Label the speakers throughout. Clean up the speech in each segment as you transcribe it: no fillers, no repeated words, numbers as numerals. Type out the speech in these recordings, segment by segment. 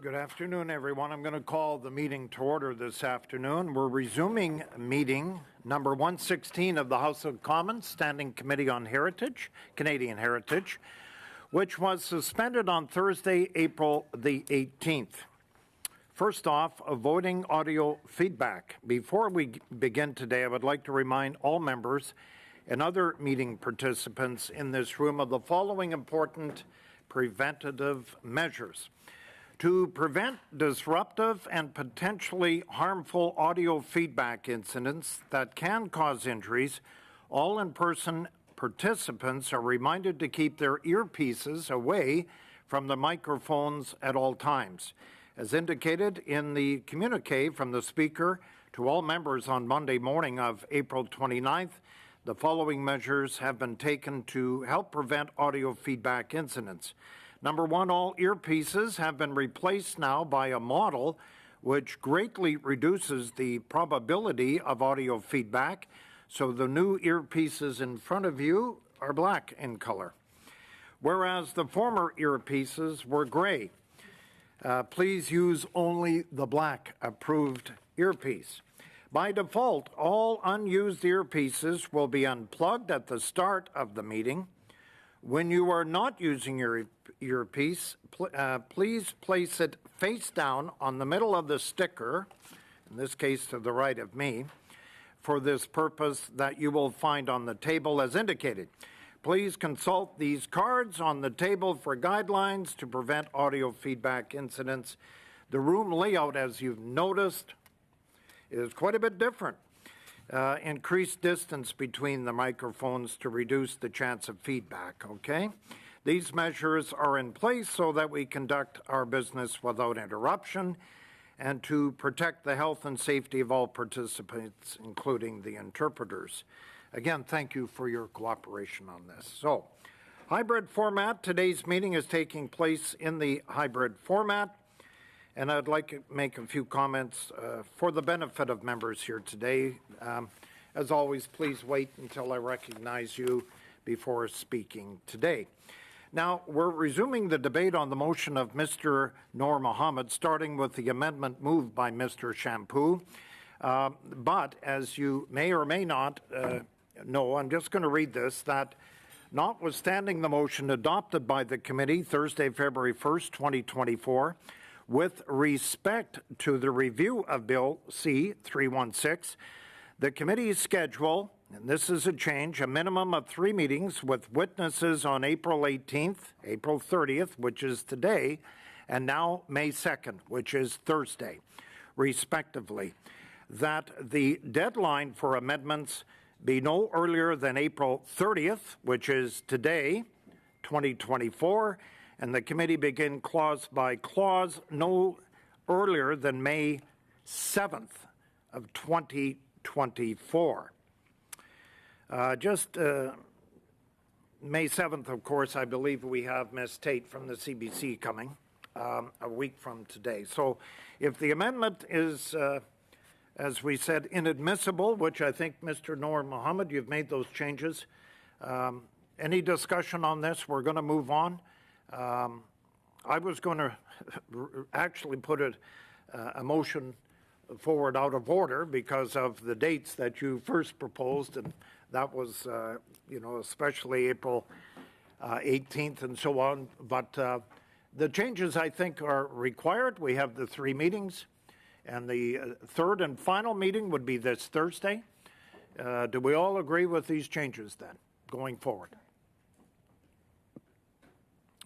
Speaker 1: Good afternoon, everyone. I'm going to call the meeting to order this afternoon. We're resuming meeting number 116 of the House of Commons Standing Committee on Heritage, Canadian Heritage, which was suspended on Thursday, April the 18th. First off, voting audio feedback. Before we begin today, I would like to remind all members and other meeting participants in this room of the following important preventative measures. To prevent disruptive and potentially harmful audio feedback incidents that can cause injuries, all in-person participants are reminded to keep their earpieces away from the microphones at all times. As indicated in the communique from the Speaker to all members on Monday morning of April 29th, the following measures have been taken to help prevent audio feedback incidents. Number one, all earpieces have been replaced now by a model which greatly reduces the probability of audio feedback, so the new earpieces in front of you are black in color, whereas the former earpieces were gray. Please use only the black approved earpiece. By default, all unused earpieces will be unplugged at the start of the meeting. When you are not using your earpiece, please place it face down on the middle of the sticker, in this case to the right of me, for this purpose that you will find on the table as indicated. Please consult these cards on the table for guidelines to prevent audio feedback incidents. The room layout, as you've noticed, is quite a bit different. Increased distance between the microphones to reduce the chance of feedback, okay? These measures are in place so that we conduct our business without interruption and to protect the health and safety of all participants, including the interpreters. Again, thank you for your cooperation on this. So, hybrid format. Today's meeting is taking place in the hybrid format. And I'd like to make a few comments for the benefit of members here today. As always, please wait until I recognize you before speaking today. Now, we're resuming the debate on the motion of Mr. Noor Mohammed, starting with the amendment moved by Mr. Shampoo. But as you may or may not know, I'm just going to read this, that notwithstanding the motion adopted by the committee Thursday, February 1st, 2024, with respect to the review of Bill C-316, the committee's schedule, and this is a change, a minimum of 3 meetings with witnesses on April 18th, April 30th, which is today, and now May 2nd, which is Thursday, respectively. That the deadline for amendments be no earlier than April 30th, which is today, 2024, and the committee begin clause by clause no earlier than May 7th of 2024. May 7th, of course, I believe we have Ms. Tate from the CBC coming a week from today. So if the amendment is, as we said, inadmissible, which I think, Mr. Noor Mohammed, you've made those changes. Any discussion on this? We're going to move on. I was going to actually put a motion forward out of order because of the dates that you first proposed, and that was, especially April 18th and so on. But the changes, I think, are required. We have the 3 meetings, and the third and final meeting would be this Thursday. Do we all agree with these changes then, going forward?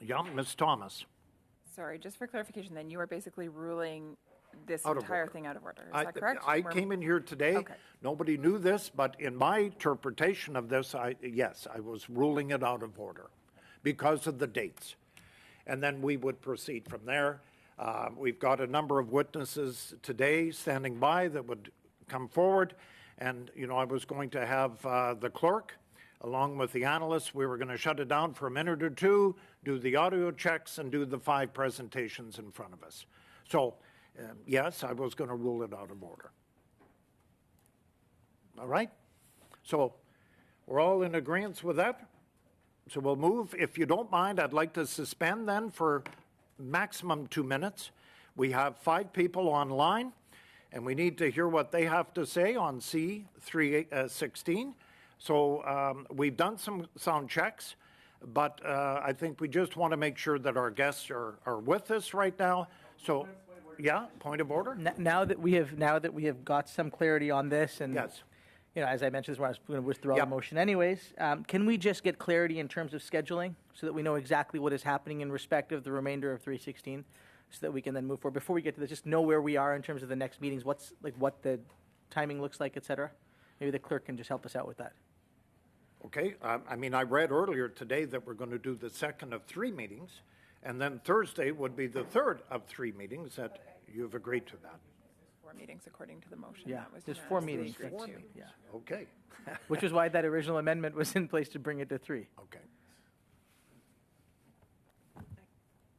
Speaker 1: Yeah, Ms. Thomas.
Speaker 2: Sorry, just for clarification, then you are basically ruling this entire thing out of order. Is that correct?
Speaker 1: I came in here today.
Speaker 2: Okay.
Speaker 1: Nobody knew this, but in my interpretation of this, yes, I was ruling it out of order because of the dates. And then we would proceed from there. We've got a number of witnesses today standing by that would come forward. And, I was going to have the clerk, along with the analysts, we were going to shut it down for a minute or two, do the audio checks, and do the 5 presentations in front of us. So, yes, I was going to rule it out of order. All right? So, we're all in agreement with that? So we'll move. If you don't mind, I'd like to suspend then for maximum 2 minutes. We have 5 people online, and we need to hear what they have to say on C316. So we've done some sound checks, but I think we just want to make sure that our guests are with us right now. So, yeah, point of order?
Speaker 3: Now that we have got some clarity on this, and
Speaker 1: Yes.
Speaker 3: you know, as I mentioned, this is why I was going to withdraw
Speaker 1: Yep.
Speaker 3: the motion anyways. Can we just get clarity in terms of scheduling so that we know exactly what is happening in respect of the remainder of 316, so that we can then move forward? Before we get to this, just know where we are in terms of the next meetings, what the timing looks like, et cetera. Maybe the clerk can just help us out with that.
Speaker 1: Okay, I mean, I read earlier today that we're going to do the second of 3 meetings, and then Thursday would be the third of 3 meetings that you've agreed to that.
Speaker 2: 4 meetings according to the motion.
Speaker 3: Yeah,
Speaker 2: That was
Speaker 3: there's 4 meetings.
Speaker 2: unanimously agreed to.
Speaker 3: Yeah.
Speaker 1: Okay,
Speaker 3: Which is why that original amendment was in place to bring it to 3.
Speaker 1: okay.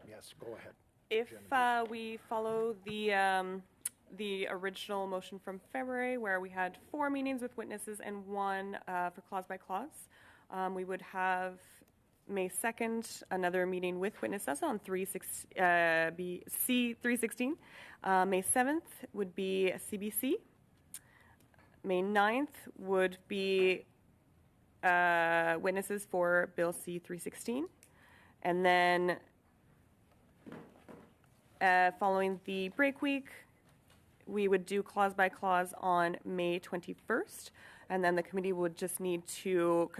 Speaker 1: Yes, go ahead.
Speaker 4: If we follow the original motion from February, where we had 4 meetings with witnesses and 1 for clause by clause, we would have May 2nd, another meeting with witnesses on C316. May 7th would be a CBC. May 9th would be witnesses for Bill C316. And then following the break week, we would do clause by clause on May 21st. And then the committee would just need to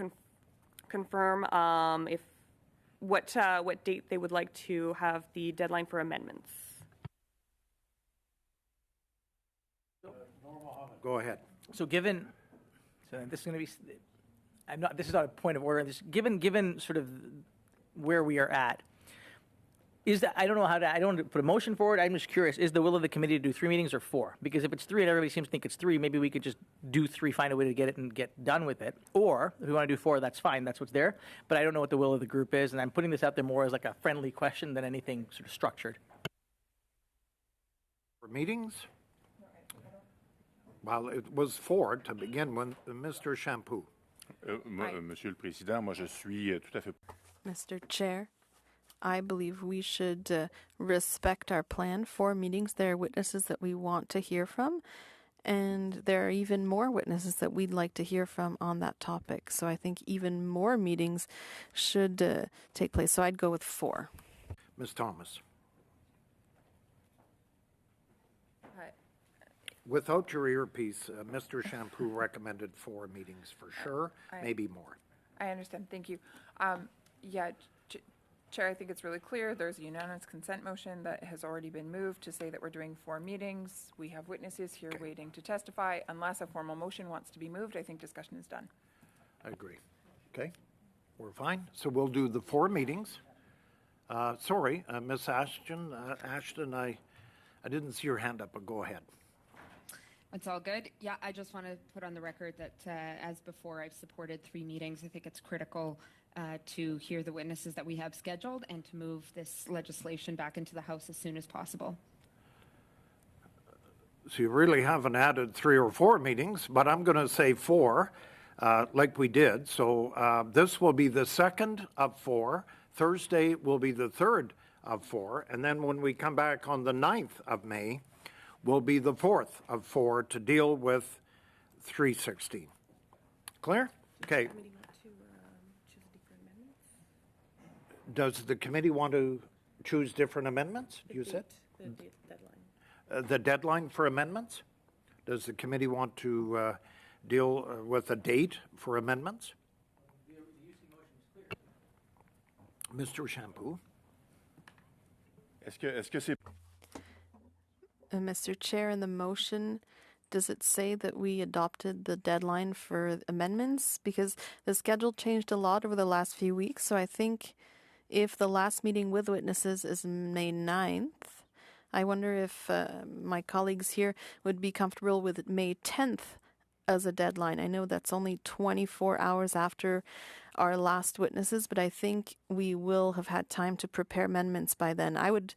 Speaker 4: confirm what date they would like to have the deadline for amendments.
Speaker 1: Go ahead.
Speaker 3: So given, so this is going to be, this is not a point of order. This, given sort of where we are at, is that, I don't know how to, I don't want to put a motion forward. I'm just curious, is the will of the committee to do 3 meetings or 4? Because if it's 3 and everybody seems to think it's 3, maybe we could just do 3, find a way to get it and get done with it. Or if we want to do 4, that's fine. That's what's there. But I don't know what the will of the group is. And I'm putting this out there more as like a friendly question than anything sort of structured.
Speaker 1: For meetings? Well, it was 4 to begin with. Mr. Shampoo.
Speaker 5: Monsieur le Président, moi je suis tout à fait.
Speaker 6: Mr. Chair, I believe we should respect our plan. 4 meetings. There are witnesses that we want to hear from, and there are even more witnesses that we'd like to hear from on that topic. So I think even more meetings should take place. So I'd go with 4.
Speaker 1: Ms. Thomas.
Speaker 2: Right.
Speaker 1: Without your earpiece, Mr. Shampoo recommended 4 meetings for sure, maybe more.
Speaker 2: I understand. Thank you. Yeah, Chair, I think it's really clear. There's a unanimous consent motion that has already been moved to say that we're doing 4 meetings. We have witnesses here waiting to testify. Unless a formal motion wants to be moved, I think discussion is done.
Speaker 1: I agree. Okay, we're fine. So we'll do the 4 meetings. Sorry, Ms. Ashton, I didn't see your hand up, but go ahead.
Speaker 7: It's all good. Yeah, I just want to put on the record that, as before, I've supported 3 meetings. I think it's critical to hear the witnesses that we have scheduled and to move this legislation back into the House as soon as possible.
Speaker 1: So you really haven't added 3 or 4 meetings, but I'm going to say 4, like we did. So this will be the 2nd of 4. Thursday will be the 3rd of 4. And then when we come back on the 9th of May, will be the 4th of 4 to deal with 316. Clear? Okay. Does the committee want to choose different amendments, you said?
Speaker 6: The deadline.
Speaker 1: The deadline for amendments? Does the committee want to deal with a date for amendments? Mr. Shampoo?
Speaker 5: Est-ce que c'est
Speaker 6: Mr. Chair, in the motion, does it say that we adopted the deadline for amendments? Because the schedule changed a lot over the last few weeks, so I think if the last meeting with witnesses is May 9th, I wonder if my colleagues here would be comfortable with May 10th as a deadline. I know that's only 24 hours after our last witnesses, but I think we will have had time to prepare amendments by then. I would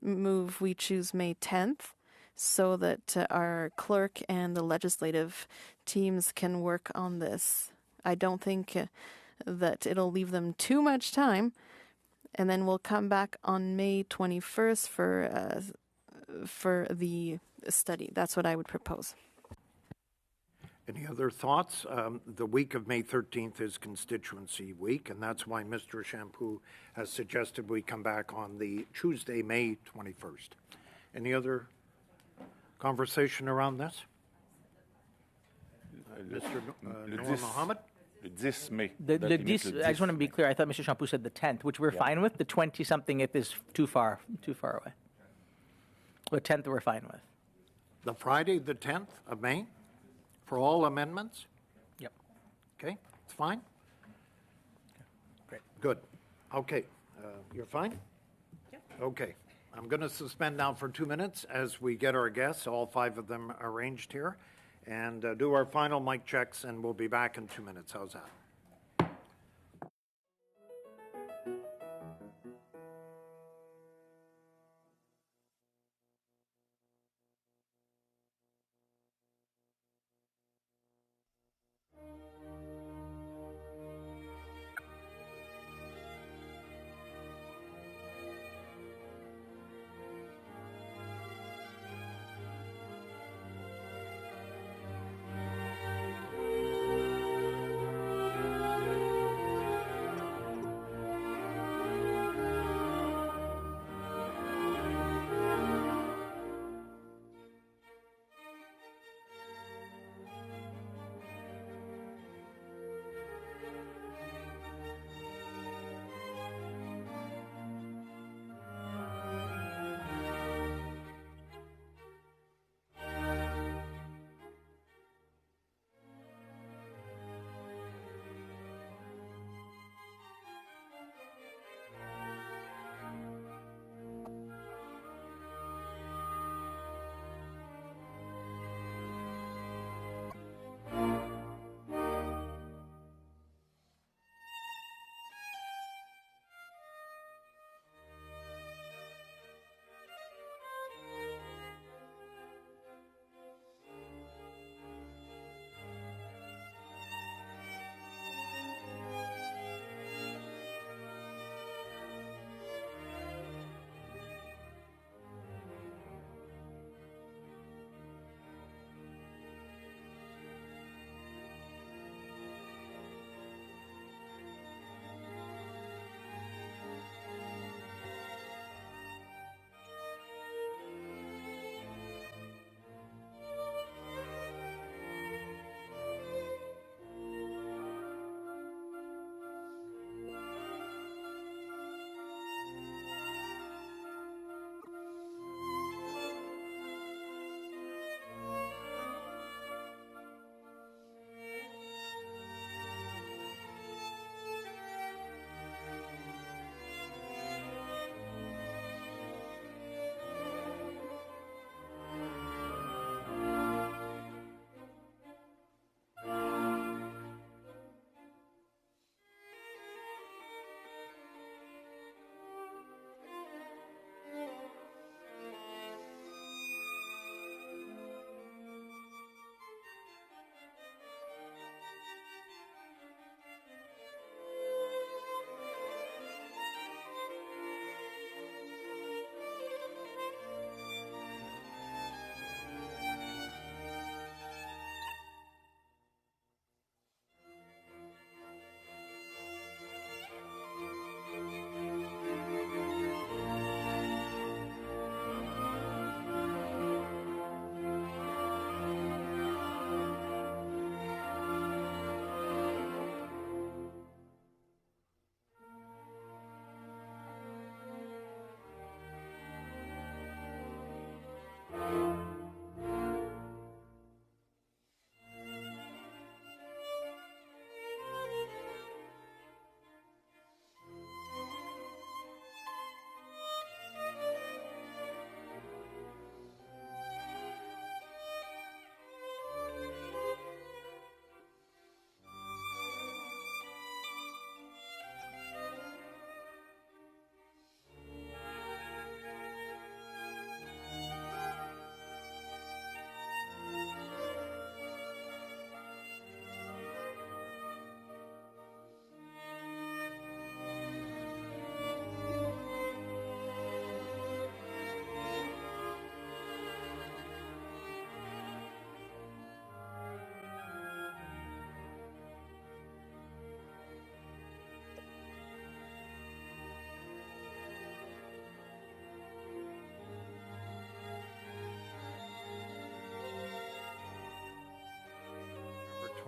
Speaker 6: move we choose May 10th so that our clerk and the legislative teams can work on this. I don't think that it'll leave them too much time. And then we'll come back on May 21st for for the study. That's what I would propose.
Speaker 1: Any other thoughts? The week of May 13th is constituency week, and that's why Mr. Shampoo has suggested we come back on the Tuesday, May 21st. Any other conversation around this? Mr.
Speaker 5: Le
Speaker 1: Noor
Speaker 5: 10
Speaker 1: Mohammed?
Speaker 5: Le 10 mai.
Speaker 3: The
Speaker 5: Date limite,
Speaker 3: 10,
Speaker 5: le
Speaker 3: I just
Speaker 5: 10.
Speaker 3: want to be clear. I thought Mr. Shampoo said the 10th, which we're fine with. The 20-something is too far away. The 10th we're fine with.
Speaker 1: The Friday, the 10th of May, for all amendments?
Speaker 3: Yep.
Speaker 1: Okay, it's fine?
Speaker 3: Great.
Speaker 1: Good. Okay, you're fine? Okay, I'm going to suspend now for 2 minutes as we get our guests, all 5 of them arranged here, and do our final mic checks, and we'll be back in 2 minutes. How's that?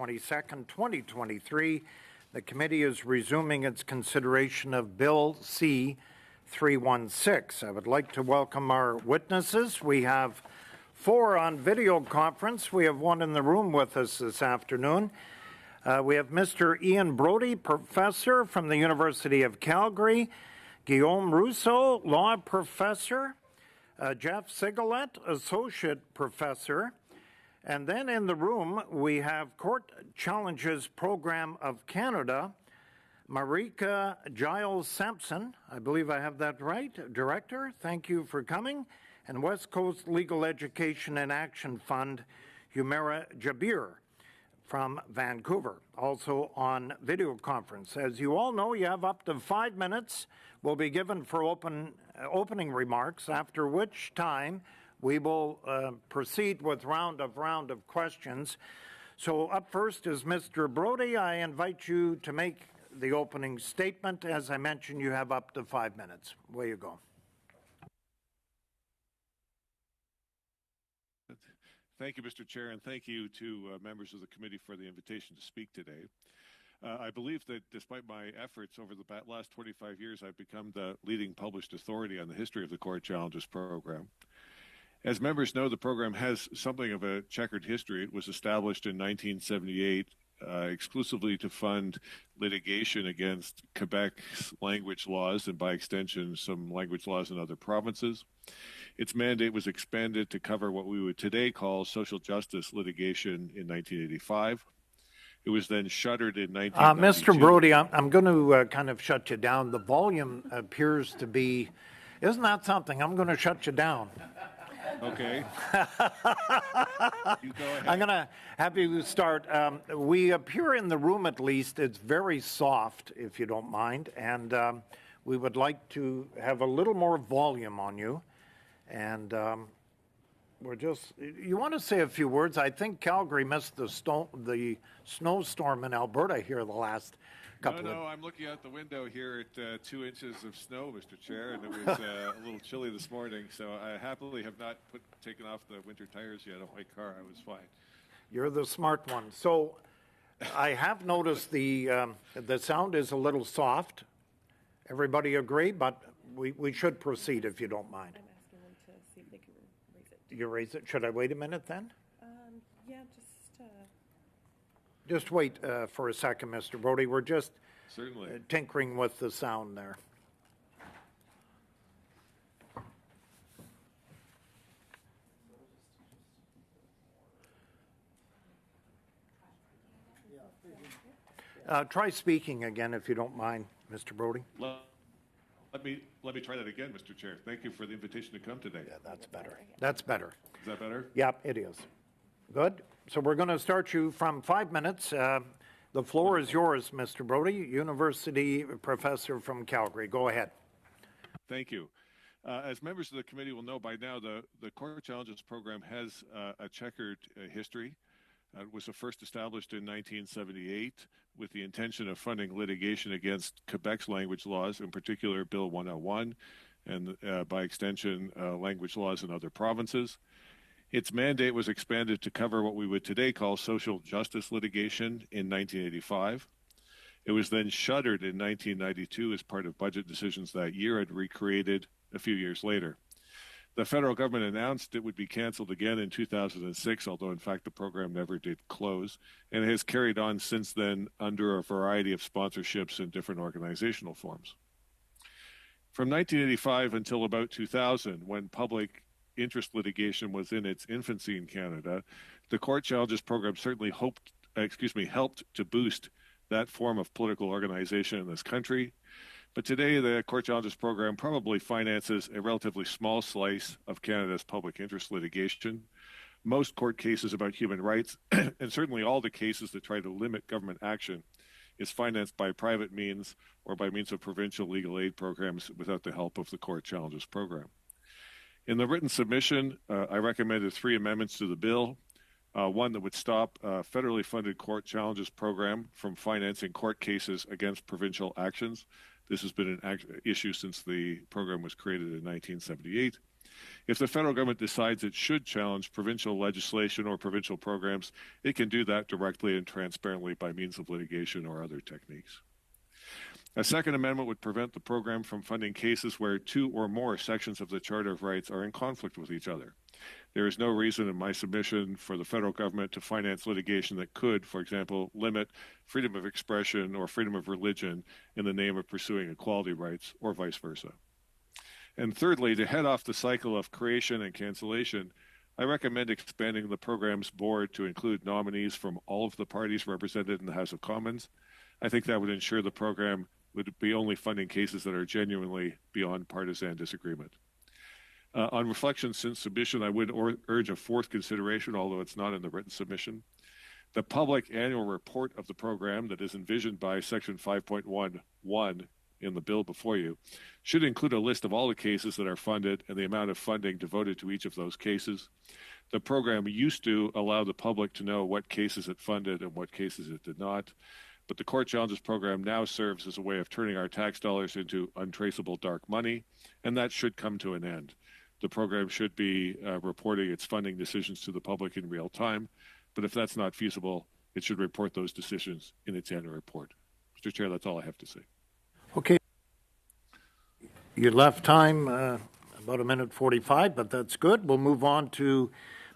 Speaker 1: 22nd, 2023. The committee is resuming its consideration of Bill C-316. I would like to welcome our witnesses. We have 4 on video conference. We have 1 in the room with us this afternoon. We have Mr. Ian Brody, professor from the University of Calgary, Guillaume Rousseau, law professor, Jeff Sigalet, associate professor, and then in the room we have Court Challenges Program of Canada, Marika Giles-Sampson, I believe I have that right, director, thank you for coming, and West Coast Legal Education and Action Fund, Humera Jabir from Vancouver, also on video conference. As you all know, you have up to 5 minutes will be given for opening remarks, after which time we will proceed with round of questions. So up first is Mr. Brody. I invite you to make the opening statement. As I mentioned, you have up to 5 minutes. Away you go.
Speaker 8: Thank you, Mr. Chair, and thank you to members of the committee for the invitation to speak today. I believe that despite my efforts over the last 25 years, I've become the leading published authority on the history of the Court Challenges Program. As members know, the program has something of a checkered history. It was established in 1978 exclusively to fund litigation against Quebec's language laws and, by extension, some language laws in other provinces. Its mandate was expanded to cover what we would today call social justice litigation in 1985. It was then shuttered in 1992.
Speaker 1: Mr. Brody, I'm going to kind of shut you down. The volume appears to be, isn't that something? I'm going to shut you down.
Speaker 8: Okay. You go ahead.
Speaker 1: I'm going to have you start. We appear in the room, at least, it's very soft, if you don't mind, and we would like to have a little more volume on you. And you want to say a few words? I think Calgary missed the snowstorm in Alberta here the last couple
Speaker 8: No, I'm looking out the window here at 2 inches of snow, Mr. Chair, and it was a little chilly this morning, so I happily have not taken off the winter tires yet on my car. I was fine.
Speaker 1: You're the smart one. So I have noticed the sound is a little soft. Everybody agree? But we should proceed if you don't mind.
Speaker 4: I'm asking them to see if they can raise it.
Speaker 1: You raise it. Should I wait a minute then?
Speaker 4: Yeah,
Speaker 1: Just wait for a second, Mr. Brody. We're just
Speaker 8: Certainly.
Speaker 1: Tinkering with the sound there. Try speaking again, if you don't mind, Mr. Brody.
Speaker 8: Let me try that again, Mr. Chair. Thank you for the invitation to come today.
Speaker 1: Yeah, that's better. That's better.
Speaker 8: Is that better?
Speaker 1: Yep, it is. Good. So we're going to start you from 5 minutes. The floor is yours, Mr. Brody, University professor from Calgary. Go ahead.
Speaker 8: Thank you. As members of the committee will know by now, the Court Challenges Program has a checkered history. It was first established in 1978 with the intention of funding litigation against Quebec's language laws, in particular Bill 101, and by extension, language laws in other provinces. Its mandate was expanded to cover what we would today call social justice litigation in 1985. It was then shuttered in 1992 as part of budget decisions that year and recreated a few years later. The federal government announced it would be canceled again in 2006, although in fact the program never did close, and it has carried on since then under a variety of sponsorships in different organizational forms. From 1985 until about 2000, when public interest litigation was in its infancy in Canada, the Court Challenges Program certainly helped to boost that form of political organization in this country. But today, the Court Challenges Program probably finances a relatively small slice of Canada's public interest litigation. Most court cases about human rights, and certainly all the cases that try to limit government action, is financed by private means or by means of provincial legal aid programs without the help of the Court Challenges Program. In the written submission, I recommended 3 amendments to the bill. One that would stop a federally funded Court Challenges Program from financing court cases against provincial actions. This has been an issue since the program was created in 1978. If the federal government decides it should challenge provincial legislation or provincial programs, it can do that directly and transparently by means of litigation or other techniques. A second amendment would prevent the program from funding cases where two or more sections of the Charter of Rights are in conflict with each other. There is no reason in my submission for the federal government to finance litigation that could, for example, limit freedom of expression or freedom of religion in the name of pursuing equality rights, or vice versa. And thirdly, to head off the cycle of creation and cancellation, I recommend expanding the program's board to include nominees from all of the parties represented in the House of Commons. I think that would ensure the program would be only funding cases that are genuinely beyond partisan disagreement. On reflection since submission, I would urge a fourth consideration, although it's not in the written submission. The public annual report of the program that is envisioned by Section 5.11 in the bill before you should include a list of all the cases that are funded and the amount of funding devoted to each of those cases. The program used to allow the public to know what cases it funded and what cases it did not. But the Court Challenges program now serves as a way of turning our tax dollars into untraceable dark money, and that should come to an end. The program should be reporting its funding decisions to the public in real time, but if that's not feasible, it should report those decisions in its annual report. Mr. Chair, that's all I have to say.
Speaker 1: Okay. You left time about a minute 45, but that's good. We'll move on to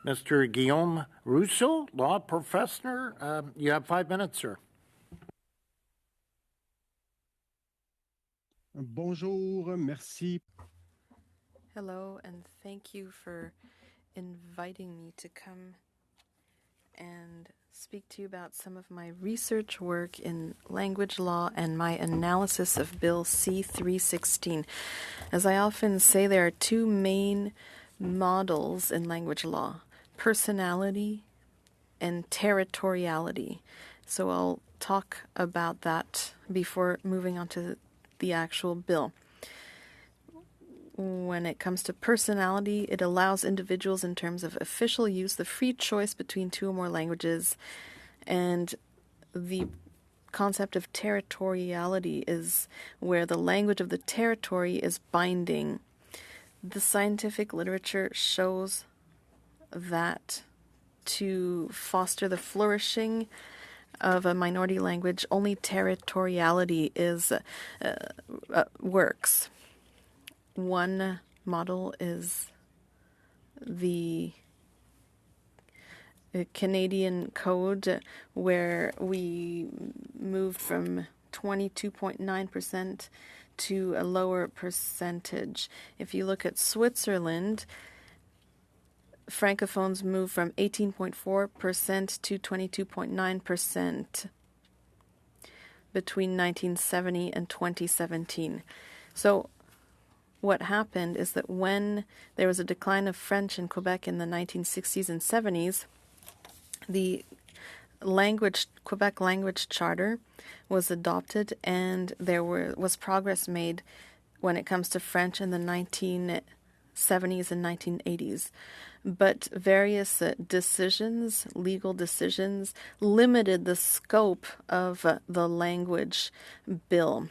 Speaker 1: Mr. Guillaume Rousseau, law professor. You have 5 minutes, sir.
Speaker 9: Bonjour, merci.
Speaker 6: Hello, and thank you for inviting me to come and speak to you about some of my research work in language law and my analysis of Bill C-316. As I often say, there are two main models in language law: personality and territoriality. So I'll talk about that before moving on to the actual bill. When it comes to personality, it allows individuals in terms of official use the free choice between two or more languages, and the concept of territoriality is where the language of the territory is binding. The scientific literature shows that to foster the flourishing of a minority language, only territoriality works. One model is the Canadian Code, where we moved from 22.9% to a lower percentage. If you look at Switzerland, Francophones moved from 18.4% to 22.9% between 1970 and 2017. So what happened is that when there was a decline of French in Quebec in the 1960s and 70s, the Quebec Language Charter was adopted, and there was progress made when it comes to French in the 1970s and 1980s. But various legal decisions, limited the scope of the language bill.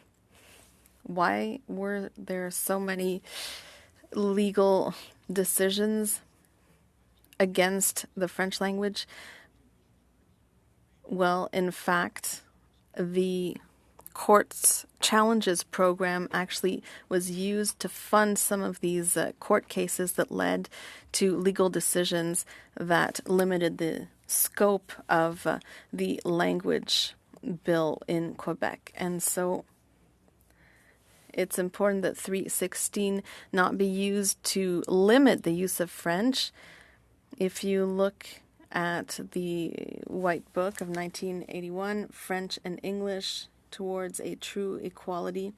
Speaker 6: Why were there so many legal decisions against the French language? Well, in fact, the Courts Challenges program actually was used to fund some of these court cases that led to legal decisions that limited the scope of the language bill in Quebec. And so it's important that 316 not be used to limit the use of French. If you look at the White Book of 1981, French and English Towards a True Equality,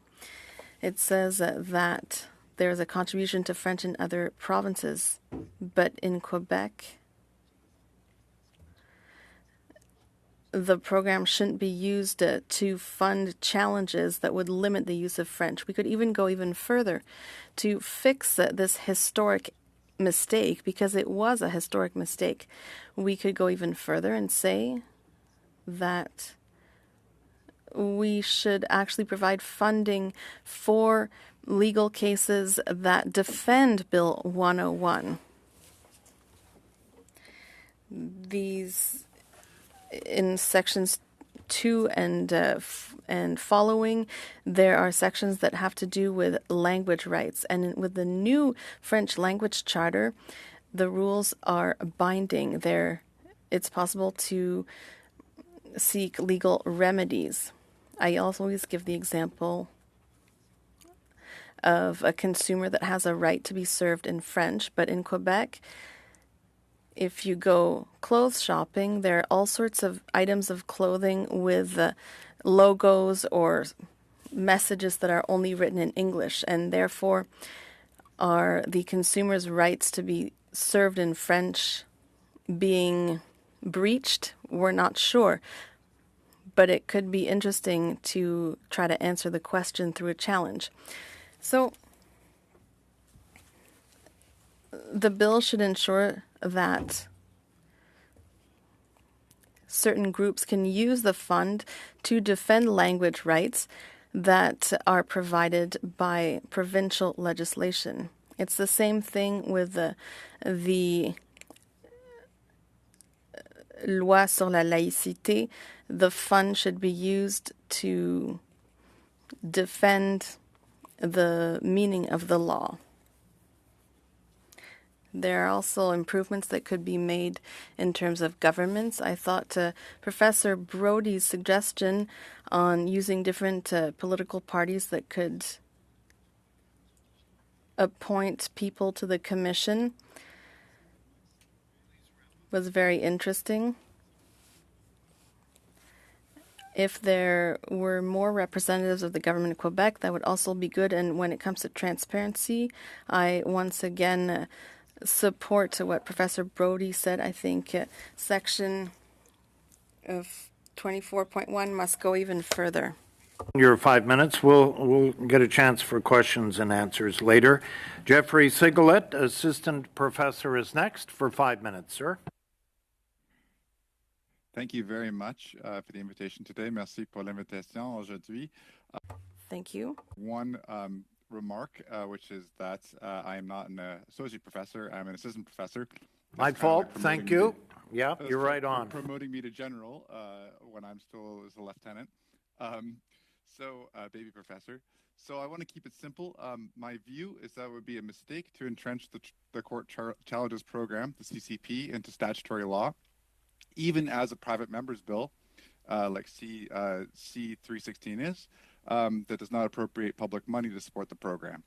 Speaker 6: it says that there's a contribution to French in other provinces, but in Quebec, the program shouldn't be used to fund challenges that would limit the use of French. We could even go even further to fix this historic mistake, because it was a historic mistake. We could go even further and say that we should actually provide funding for legal cases that defend Bill 101. These, in sections 2 and following, there are sections that have to do with language rights. And with the new French language charter, the rules are binding. It's possible to seek legal remedies. I always give the example of a consumer that has a right to be served in French, but in Quebec, if you go clothes shopping, there are all sorts of items of clothing with logos or messages that are only written in English, and therefore are the consumer's rights to be served in French being breached? We're not sure. But it could be interesting to try to answer the question through a challenge. So the bill should ensure that certain groups can use the fund to defend language rights that are provided by provincial legislation. It's the same thing with the loi sur la laïcité. The fund should be used to defend the meaning of the law. There are also improvements that could be made in terms of governments. I thought Professor Brody's suggestion on using different political parties that could appoint people to the commission was very interesting. If there were more representatives of the government of Quebec, that would also be good. And when it comes to transparency, I once again support what Professor Brody said. I think section of 24.1 must go even further.
Speaker 1: Your 5 minutes. We'll get a chance for questions and answers later. Jeffrey Sigalet, Assistant Professor, is next for 5 minutes, sir.
Speaker 10: Thank you very much for the invitation today. Merci pour l'invitation aujourd'hui.
Speaker 6: Thank you.
Speaker 10: One remark, which is that I am not an associate professor. I'm an assistant professor.
Speaker 1: My fault. Thank you. Yeah, you're right on.
Speaker 10: Promoting me to general when I'm still as a lieutenant. Baby professor. So I want to keep it simple. My view is that it would be a mistake to entrench the court challenges program, the CCP, into statutory law, even as a private member's bill, like C316 is, that does not appropriate public money to support the program.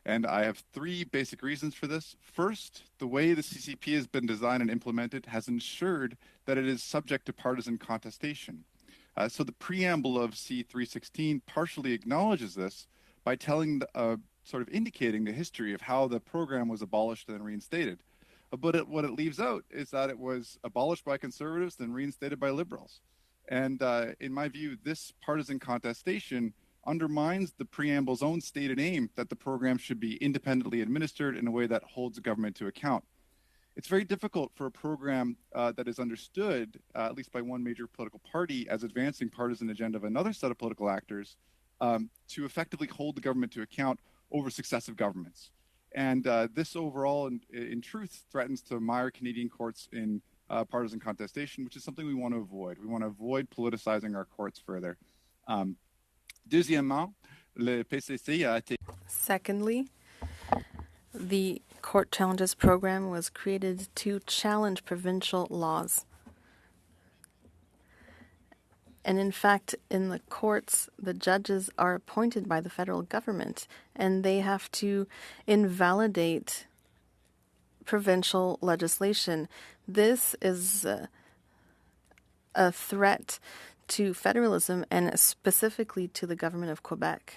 Speaker 10: And I have 3 basic reasons for this. First, the way the CCP has been designed and implemented has ensured that it is subject to partisan contestation. So the preamble of C316 partially acknowledges this by telling, sort of indicating the history of how the program was abolished and reinstated. But what it leaves out is that it was abolished by conservatives, then reinstated by liberals. And in my view, this partisan contestation undermines the preamble's own stated aim that the program should be independently administered in a way that holds the government to account. It's very difficult for a program that is understood, at least by one major political party, as advancing partisan agenda of another set of political actors, to effectively hold the government to account over successive governments. And this overall, in truth, threatens to mire Canadian courts in partisan contestation, which is something we want to avoid. We want to avoid politicizing our courts further. Deuxièmement, le PCC a été...
Speaker 6: Secondly, the Court Challenges Program was created to challenge provincial laws. And in fact, in the courts, the judges are appointed by the federal government, and they have to invalidate provincial legislation. This is a threat to federalism and specifically to the government of Quebec.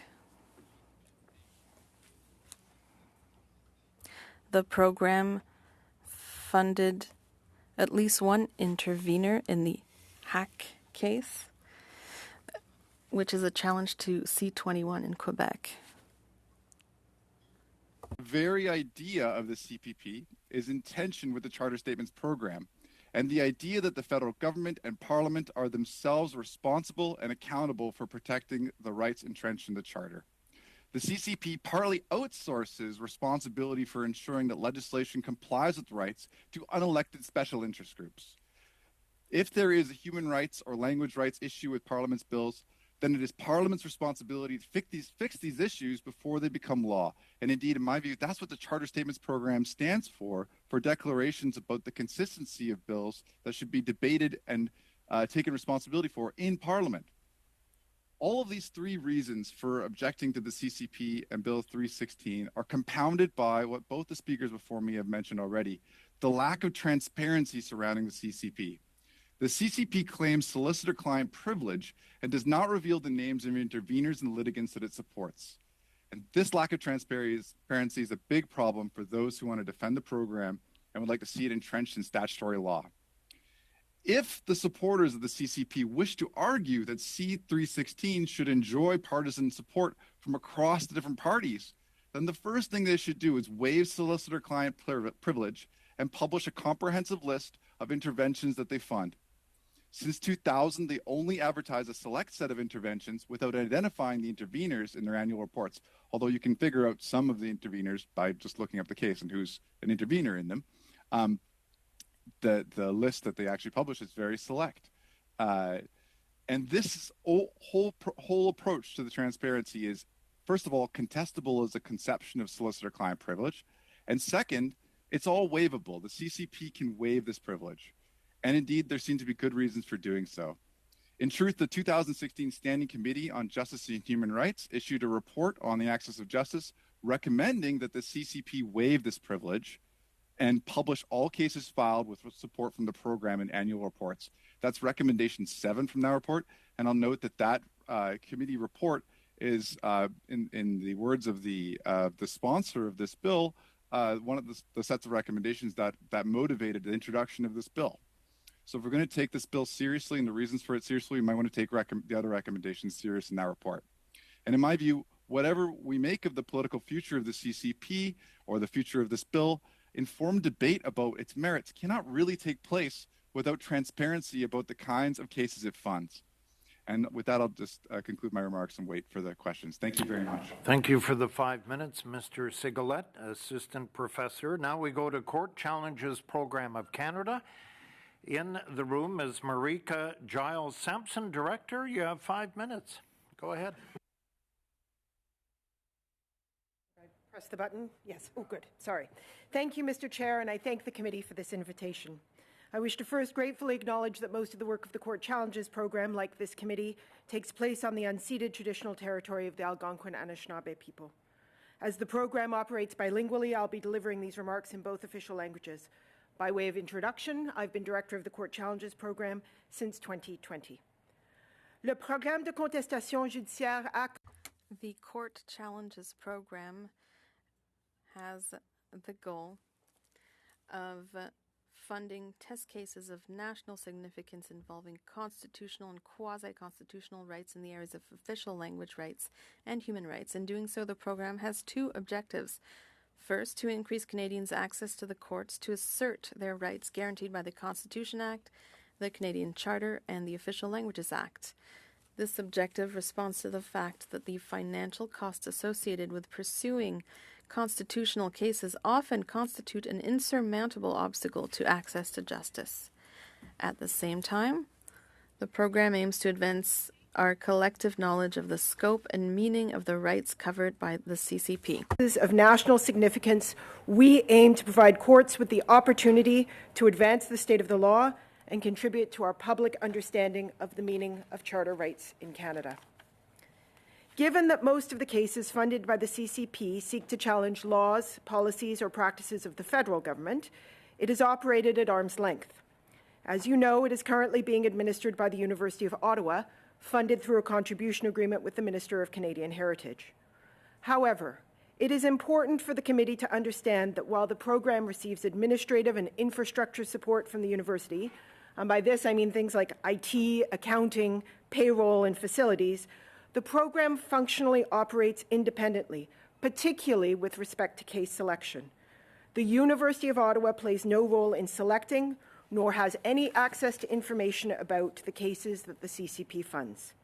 Speaker 6: The program funded at least one intervener in the Hack case, which is a challenge to C21 in Quebec.
Speaker 10: The very idea of the CPP is in tension with the Charter Statements program. and the idea that the federal government and parliament are themselves responsible and accountable for protecting the rights entrenched in the Charter. The CCP partly outsources responsibility for ensuring that legislation complies with rights to unelected special interest groups. If there is a human rights or language rights issue with Parliament's bills, then it is Parliament's responsibility to fix these issues before they become law. And indeed, in my view, that's what the Charter Statements Program stands for declarations about the consistency of bills that should be debated and taken responsibility for in Parliament. All of these three reasons for objecting to the CCP and Bill 316 are compounded by what both the speakers before me have mentioned already, the lack of transparency surrounding the CCP. The CCP claims solicitor-client privilege and does not reveal the names of interveners and litigants that it supports. And this lack of transparency is a big problem for those who want to defend the program and would like to see it entrenched in statutory law. If the supporters of the CCP wish to argue that C316 should enjoy partisan support from across the different parties, then the first thing they should do is waive solicitor-client privilege and publish a comprehensive list of interventions that they fund. Since 2000, they only advertise a select set of interventions without identifying the interveners in their annual reports, although you can figure out some of the interveners by just looking up the case and who's an intervener in them. The list that they actually publish is very select. And this whole approach to the transparency is, first of all, contestable as a conception of solicitor-client privilege. And second, it's all waivable. The CCP can waive this privilege. And indeed, there seem to be good reasons for doing so. In truth, the 2016 Standing Committee on Justice and Human Rights issued a report on the access of justice recommending that the CCP waive this privilege and publish all cases filed with support from the program in annual reports. That's recommendation 7 from that report. And I'll note that committee report is, in the words of the sponsor of this bill, one of the sets of recommendations that motivated the introduction of this bill. So if we're going to take this bill seriously and the reasons for it seriously, we might want to take the other recommendations serious in that report. And in my view, whatever we make of the political future of the CCP or the future of this bill, informed debate about its merits cannot really take place without transparency about the kinds of cases it funds. And with that, I'll just conclude my remarks and wait for the questions. Thank you very much.
Speaker 1: Thank you for the 5 minutes, Mr. Sigalet, Assistant Professor. Now we go to Court Challenges Program of Canada. In the room is Marika Giles-Sampson, Director. You have 5 minutes. Go ahead.
Speaker 11: Press the button? Yes. Oh, good. Sorry. Thank you, Mr. Chair, and I thank the committee for this invitation. I wish to first gratefully acknowledge that most of the work of the Court Challenges program, like this committee, takes place on the unceded traditional territory of the Algonquin Anishinaabe people. As the program operates bilingually, I'll be delivering these remarks in both official languages. By way of introduction, I've been director of the Court Challenges program since 2020. Le programme de contestation judiciaire Act.
Speaker 6: The Court Challenges program has the goal of funding test cases of national significance involving constitutional and quasi-constitutional rights in the areas of official language rights and human rights. In doing so, the program has 2 objectives. First, to increase Canadians' access to the courts to assert their rights guaranteed by the Constitution Act, the Canadian Charter, and the Official Languages Act. This objective responds to the fact that the financial costs associated with pursuing constitutional cases often constitute an insurmountable obstacle to access to justice. At the same time, the program aims to advance our collective knowledge of the scope and meaning of the rights covered by the CCP.
Speaker 11: Of national significance, we aim to provide courts with the opportunity to advance the state of the law and contribute to our public understanding of the meaning of charter rights in Canada. Given that most of the cases funded by the CCP seek to challenge laws, policies, or practices of the federal government, it is operated at arm's length. As you know, it is currently being administered by the University of Ottawa, funded through a contribution agreement with the Minister of Canadian Heritage. However, it is important for the committee to understand that while the program receives administrative and infrastructure support from the university, and by this I mean things like IT, accounting, payroll, and facilities, the program functionally operates independently, particularly with respect to case selection. The University of Ottawa plays no role in selecting, nor has any access to information about the cases that the CCP funds.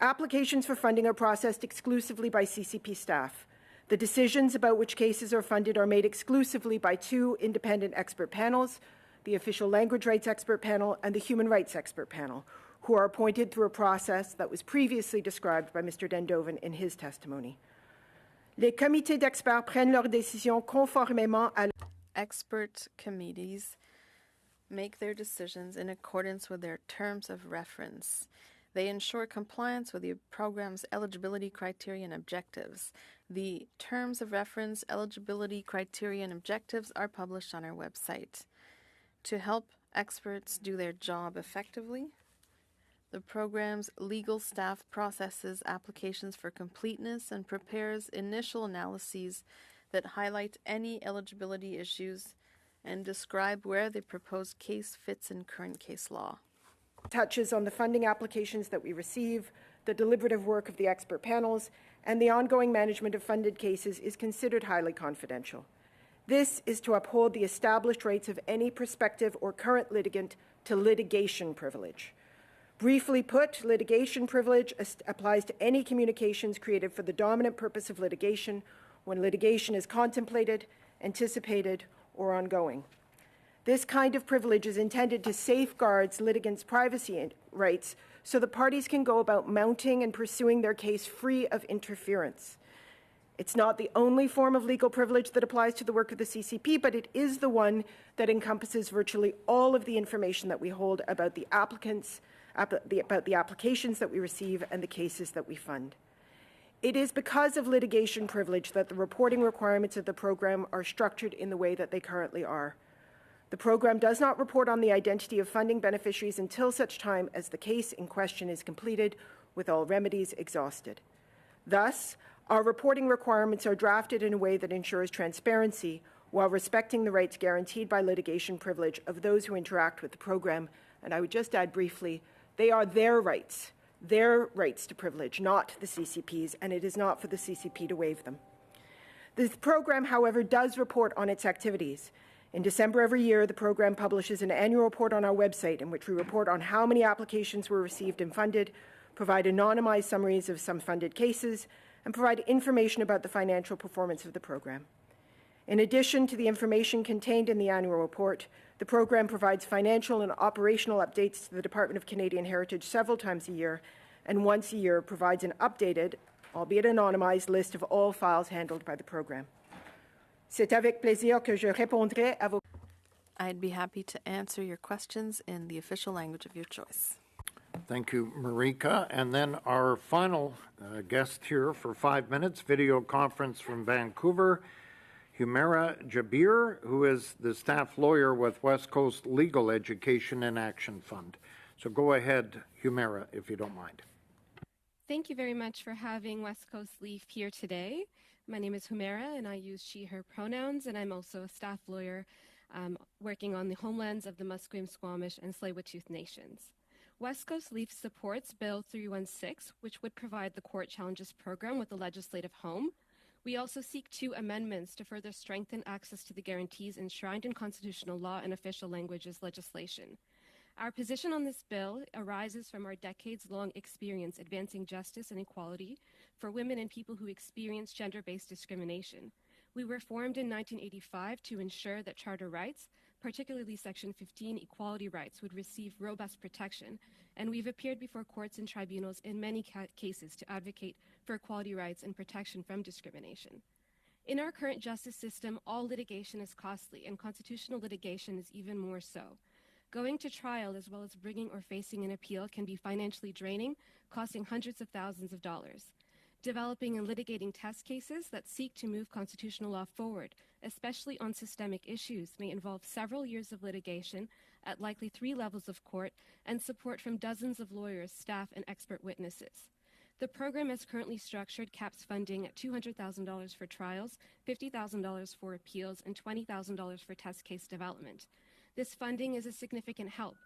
Speaker 11: Applications for funding are processed exclusively by CCP staff. The decisions about which cases are funded are made exclusively by two independent expert panels, the Official Language Rights Expert Panel and the Human Rights Expert Panel, who are appointed through a process that was previously described by Mr. Dendoven in his testimony. Les comités d'experts prennent leurs décisions conformément à
Speaker 6: Expert committees make their decisions in accordance with their terms of reference. They ensure compliance with the program's eligibility criteria and objectives. The terms of reference, eligibility criteria, and objectives are published on our website. To help experts do their job effectively, the program's legal staff processes applications for completeness and prepares initial analyses that highlight any eligibility issues and describe where the proposed case fits in current case law.
Speaker 11: touches on the funding applications that we receive, the deliberative work of the expert panels, and the ongoing management of funded cases is considered highly confidential. This is to uphold the established rights of any prospective or current litigant to litigation privilege. Briefly put, litigation privilege applies to any communications created for the dominant purpose of litigation when litigation is contemplated, anticipated, or ongoing. This kind of privilege is intended to safeguard litigants' privacy rights so the parties can go about mounting and pursuing their case free of interference. It's not the only form of legal privilege that applies to the work of the CCP, but it is the one that encompasses virtually all of the information that we hold about the applicants, about the applications that we receive and the cases that we fund. It is because of litigation privilege that the reporting requirements of the program are structured in the way that they currently are. The program does not report on the identity of funding beneficiaries until such time as the case in question is completed with all remedies exhausted. Thus, our reporting requirements are drafted in a way that ensures transparency while respecting the rights guaranteed by litigation privilege of those who interact with the program. And I would just add briefly, they are their rights to privilege, not the CCP's, and it is not for the CCP to waive them. This program, however, does report on its activities. In December every year, the program publishes an annual report on our website in which we report on how many applications were received and funded, provide anonymized summaries of some funded cases, and provide information about the financial performance of the program. In addition to the information contained in the annual report, the program provides financial and operational updates to the Department of Canadian Heritage several times a year, and once a year provides an updated, albeit anonymized, list of all files handled by the program. C'est avec plaisir que je répondrai à vos...
Speaker 6: I'd be happy to answer your questions in the official language of your choice.
Speaker 1: Thank you, Marika. And then our final guest here for 5 minutes, video conference from Vancouver, Humera Jabir, who is the staff lawyer with West Coast Legal Education and Action Fund. So go ahead, Humera, if you don't mind.
Speaker 12: Thank you very much for having West Coast Leaf here today. My name is Humera, and I use she, her pronouns, and I'm also a staff lawyer working on the homelands of the Musqueam, Squamish, and Tsleil-Waututh nations. West Coast Leaf supports Bill 316, which would provide the Court Challenges Program with a legislative home. We also seek 2 amendments to further strengthen access to the guarantees enshrined in constitutional law and official languages legislation. Our position on this bill arises from our decades-long experience advancing justice and equality for women and people who experience gender-based discrimination. We were formed in 1985 to ensure that charter rights, particularly Section 15 equality rights, would receive robust protection, and we've appeared before courts and tribunals in many cases to advocate for equality rights and protection from discrimination. In our current justice system, all litigation is costly, and constitutional litigation is even more so. Going to trial as well as bringing or facing an appeal can be financially draining, costing hundreds of thousands of dollars. Developing and litigating test cases that seek to move constitutional law forward, especially on systemic issues, may involve several years of litigation at likely 3 levels of court and support from dozens of lawyers, staff, and expert witnesses. The program as currently structured caps funding at $200,000 for trials, $50,000 for appeals, and $20,000 for test case development. This funding is a significant help,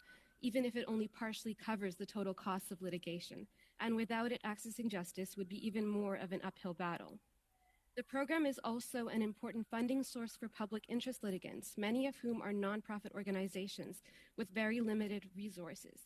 Speaker 12: even if it only partially covers the total costs of litigation, and without it, accessing justice would be even more of an uphill battle. The program is also an important funding source for public interest litigants, many of whom are nonprofit organizations with very limited resources.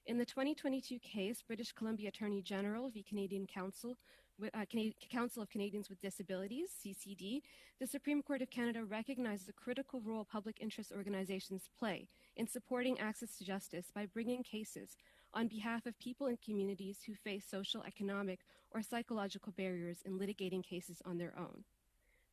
Speaker 12: In the 2022 case, British Columbia Attorney General v. Canadian Council of Canadians with Disabilities, CCD, the Supreme Court of Canada recognized the critical role public interest organizations play in supporting access to justice by bringing cases on behalf of people and communities who face social, economic, or psychological barriers in litigating cases on their own.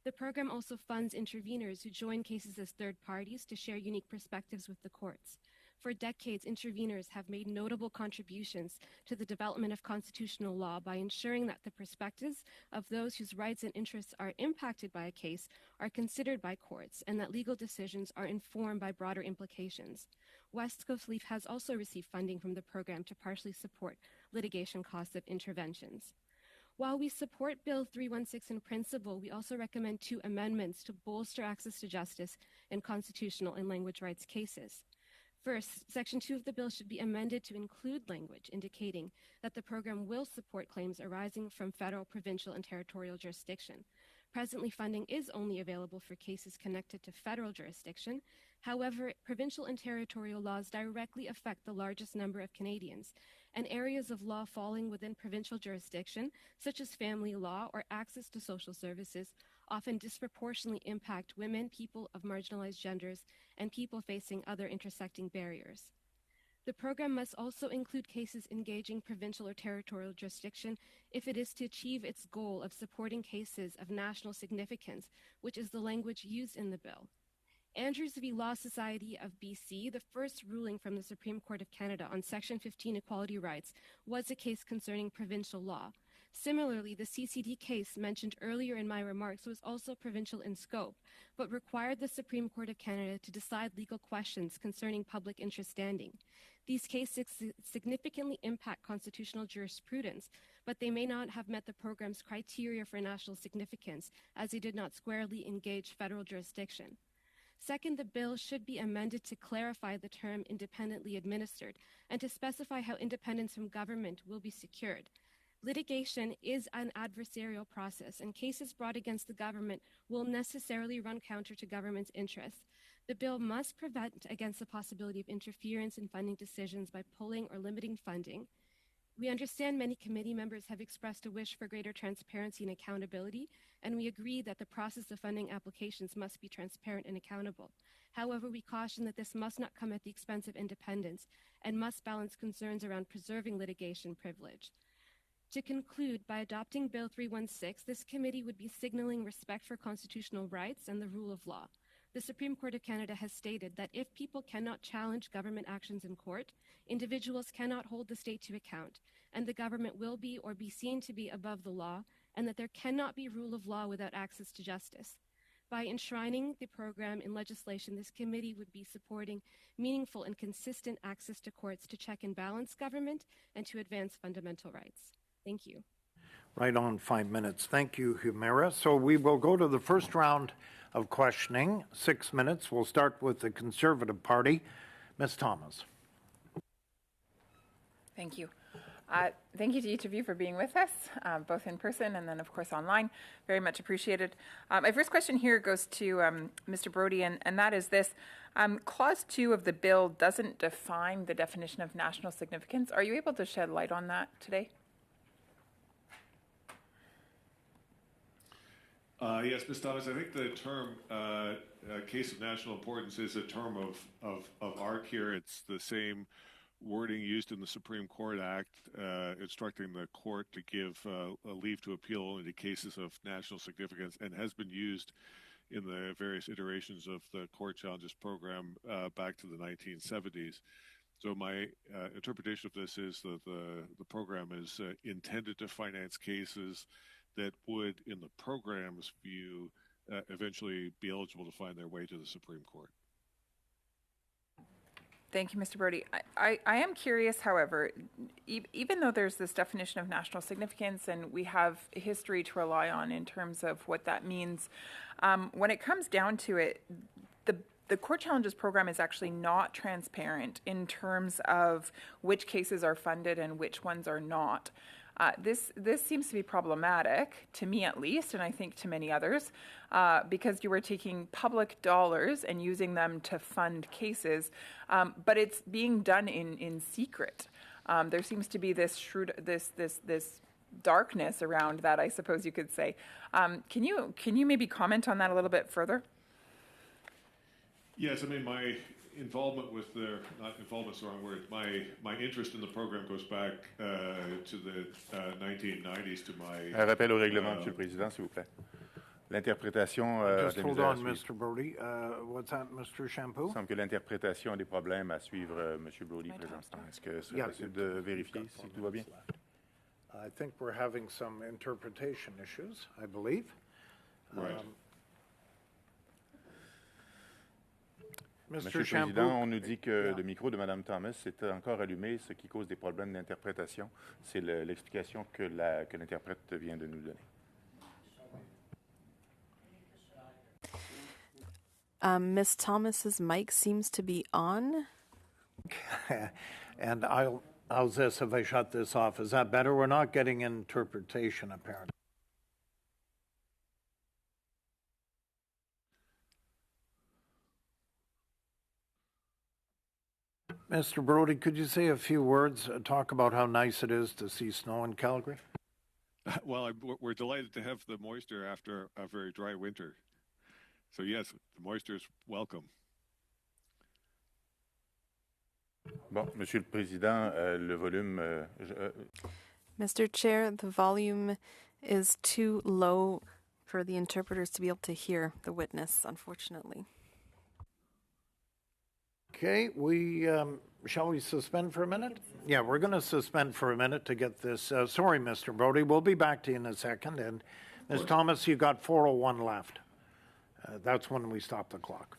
Speaker 12: The program also funds interveners who join cases as third parties to share unique perspectives with the courts. For decades, interveners have made notable contributions to the development of constitutional law by ensuring that the perspectives of those whose rights and interests are impacted by a case are considered by courts, and that legal decisions are informed by broader implications. West Coast Leaf has also received funding from the program to partially support litigation costs of interventions. While we support Bill 316 in principle, we also recommend 2 amendments to bolster access to justice in constitutional and language rights cases. First, Section 2 of the bill should be amended to include language indicating that the program will support claims arising from federal, provincial, and territorial jurisdiction. Presently, funding is only available for cases connected to federal jurisdiction. However, provincial and territorial laws directly affect the largest number of Canadians, and areas of law falling within provincial jurisdiction, such as family law or access to social services, often disproportionately impact women, people of marginalized genders, and people facing other intersecting barriers. The program must also include cases engaging provincial or territorial jurisdiction if it is to achieve its goal of supporting cases of national significance, which is the language used in the bill. Andrews v. Law Society of BC, the first ruling from the Supreme Court of Canada on Section 15 equality rights, was a case concerning provincial law. Similarly, the CCD case mentioned earlier in my remarks was also provincial in scope, but required the Supreme Court of Canada to decide legal questions concerning public interest standing. These cases significantly impact constitutional jurisprudence, but they may not have met the program's criteria for national significance, as they did not squarely engage federal jurisdiction. Second, the bill should be amended to clarify the term independently administered and to specify how independence from government will be secured. Litigation is an adversarial process, and cases brought against the government will necessarily run counter to government's interests. The bill must prevent against the possibility of interference in funding decisions by pulling or limiting funding. We understand many committee members have expressed a wish for greater transparency and accountability, and we agree that the process of funding applications must be transparent and accountable. However, we caution that this must not come at the expense of independence and must balance concerns around preserving litigation privilege. To conclude, by adopting Bill 316, this committee would be signaling respect for constitutional rights and the rule of law. The Supreme Court of Canada has stated that if people cannot challenge government actions in court, individuals cannot hold the state to account, and the government will be or be seen to be above the law, and that there cannot be rule of law without access to justice. By enshrining the program in legislation, this committee would be supporting meaningful and consistent access to courts to check and balance government and to advance fundamental rights. Thank you.
Speaker 1: Right on 5 minutes. Thank you, Humira. So we will go to the first round of questioning, 6 minutes. We'll start with the Conservative Party. Ms. Thomas.
Speaker 2: Thank you. Thank you to each of you for being with us, both in person and then, of course, online. Very much appreciated. My first question here goes to Mr. Brody, and that is this. Clause 2 of the bill doesn't define the definition of national significance. Are you able to shed light on that today?
Speaker 8: Yes, Ms. Thomas, I think the term case of national importance is a term of art here. It's the same wording used in the Supreme Court Act, instructing the court to give a leave to appeal only to cases of national significance, and has been used in the various iterations of the court challenges program back to the 1970s. So my interpretation of this is that the program is intended to finance cases that would, in the program's view, eventually be eligible to find their way to the Supreme Court.
Speaker 2: Thank you, Mr. Brody. I am curious, however, even though there's this definition of national significance and we have history to rely on in terms of what that means, when it comes down to it, the Court Challenges program is actually not transparent in terms of which cases are funded and which ones are not. This seems to be problematic, to me at least, and I think to many others, because you are taking public dollars and using them to fund cases, but it's being done in secret. There seems to be this darkness around that, I suppose you could say. Can you maybe comment on that a little bit further?
Speaker 8: Yes, I mean, my involvement with their, not involvement's the wrong word, my interest in the program goes back to the 1990s, to my...
Speaker 5: Un rappel au règlement, Monsieur le Président, s'il vous plaît. L'interprétation
Speaker 1: Just
Speaker 5: de
Speaker 1: hold
Speaker 5: misère à
Speaker 1: on,
Speaker 5: suivre.
Speaker 1: Mr. Brody. What's that, Mr. Shampoo?
Speaker 5: Il semble que l'interprétation a des problèmes à suivre Monsieur Brody présentement. Est-ce que c'est possible de vérifier si tout va bien?
Speaker 1: I think we're having some interpretation issues, I believe.
Speaker 8: Right.
Speaker 5: Monsieur le Président, on nous dit que le micro de Mme Thomas est encore allumé, ce qui cause des problèmes d'interprétation. C'est l'explication que l'interprète vient de nous donner.
Speaker 6: Miss Thomas's mic seems to be on.
Speaker 1: And how's this if I shut this off? Is that better? We're not getting interpretation, apparently. Mr. Brody, could you say a few words, talk about how nice it is to see snow in Calgary?
Speaker 8: Well, we're delighted to have the moisture after a very dry winter. So yes, the moisture is welcome.
Speaker 5: Bon, Monsieur le Président, le volume...
Speaker 6: Mr. Chair, the volume is too low for the interpreters to be able to hear the witness, unfortunately.
Speaker 1: Okay, shall we suspend for a minute? Yeah, we're going to suspend for a minute to get this. Sorry, Mr. Brody, we'll be back to you in a second. And Ms. Thomas, you got 4:01 left. That's when we stop the clock.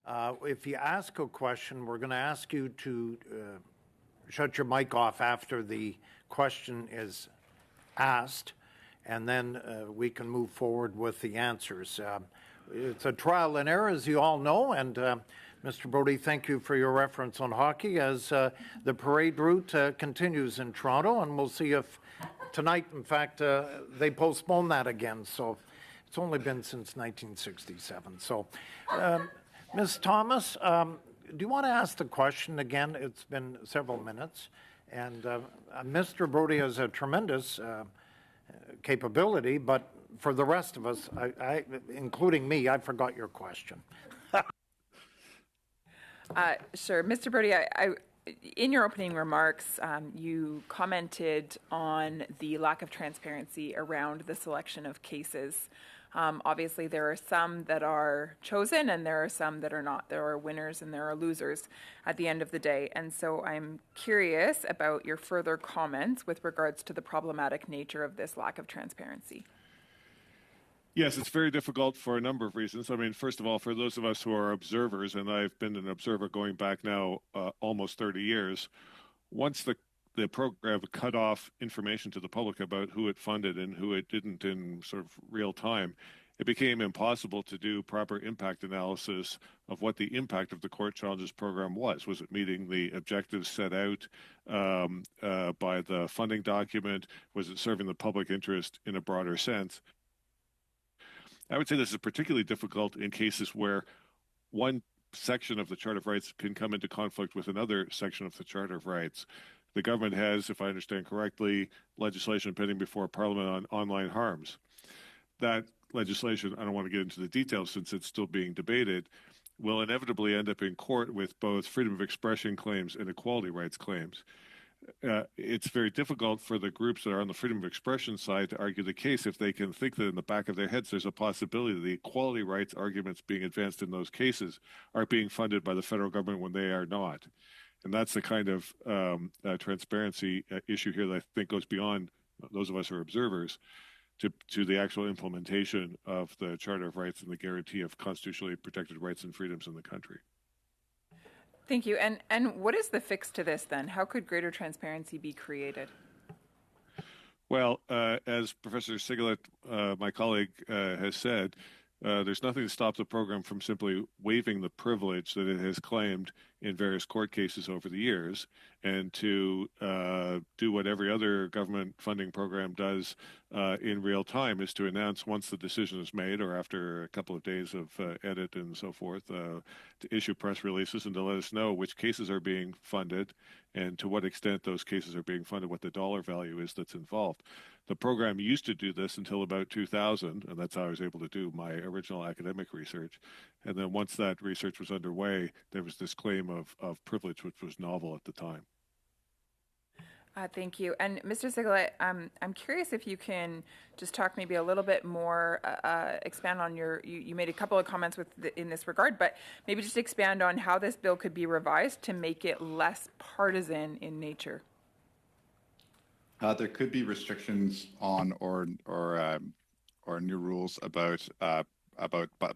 Speaker 1: If you ask a question, we're going to ask you to shut your mic off after the question is asked, and then we can move forward with the answers. It's a trial and error, as you all know, and Mr. Brody, thank you for your reference on hockey as the parade route continues in Toronto, and we'll see if tonight, in fact, they postpone that again. So it's only been since 1967. So, Ms. Thomas, do you want to ask the question again? It's been several minutes, and Mr. Brody has a tremendous capability, but for the rest of us, including me, I forgot your question.
Speaker 2: Sure. Mr. Brody, in your opening remarks, you commented on the lack of transparency around the selection of cases. Obviously, there are some that are chosen and there are some that are not. There are winners and there are losers at the end of the day. And so I'm curious about your further comments with regards to the problematic nature of this lack of transparency.
Speaker 8: Yes, it's very difficult for a number of reasons. I mean, first of all, for those of us who are observers, and I've been an observer going back now almost 30 years, once the program cut off information to the public about who it funded and who it didn't in sort of real time, it became impossible to do proper impact analysis of what the impact of the Court Challenges program was. Was it meeting the objectives set out by the funding document? Was it serving the public interest in a broader sense? I would say this is particularly difficult in cases where one section of the Charter of Rights can come into conflict with another section of the Charter of Rights. The government has, if I understand correctly, legislation pending before Parliament on online harms. That legislation, I don't want to get into the details since it's still being debated, will inevitably end up in court with both freedom of expression claims and equality rights claims. It's very difficult for the groups that are on the freedom of expression side to argue the case if they can think that in the back of their heads there's a possibility the equality rights arguments being advanced in those cases are being funded by the federal government when they are not. And that's the kind of transparency issue here that I think goes beyond those of us who are observers to the actual implementation of the Charter of Rights and the guarantee of constitutionally protected rights and freedoms in the country.
Speaker 2: Thank you. And what is the fix to this then? How could greater transparency be created?
Speaker 8: Well, as Professor Sigalet, my colleague, has said, there's nothing to stop the program from simply waiving the privilege that it has claimed in various court cases over the years and to do what every other government funding program does in real time, is to announce once the decision is made or after a couple of days of edit and so forth, to issue press releases and to let us know which cases are being funded and to what extent those cases are being funded, what the dollar value is that's involved. The program used to do this until about 2000, and that's how I was able to do my original academic research. And then once that research was underway, there was this claim of privilege, which was novel at the time.
Speaker 2: Thank you. And Mr. Sigalet, I'm curious if you can just talk maybe a little bit more, expand on you made a couple of comments in this regard, but maybe just expand on how this bill could be revised to make it less partisan in nature.
Speaker 10: There could be restrictions on or new rules about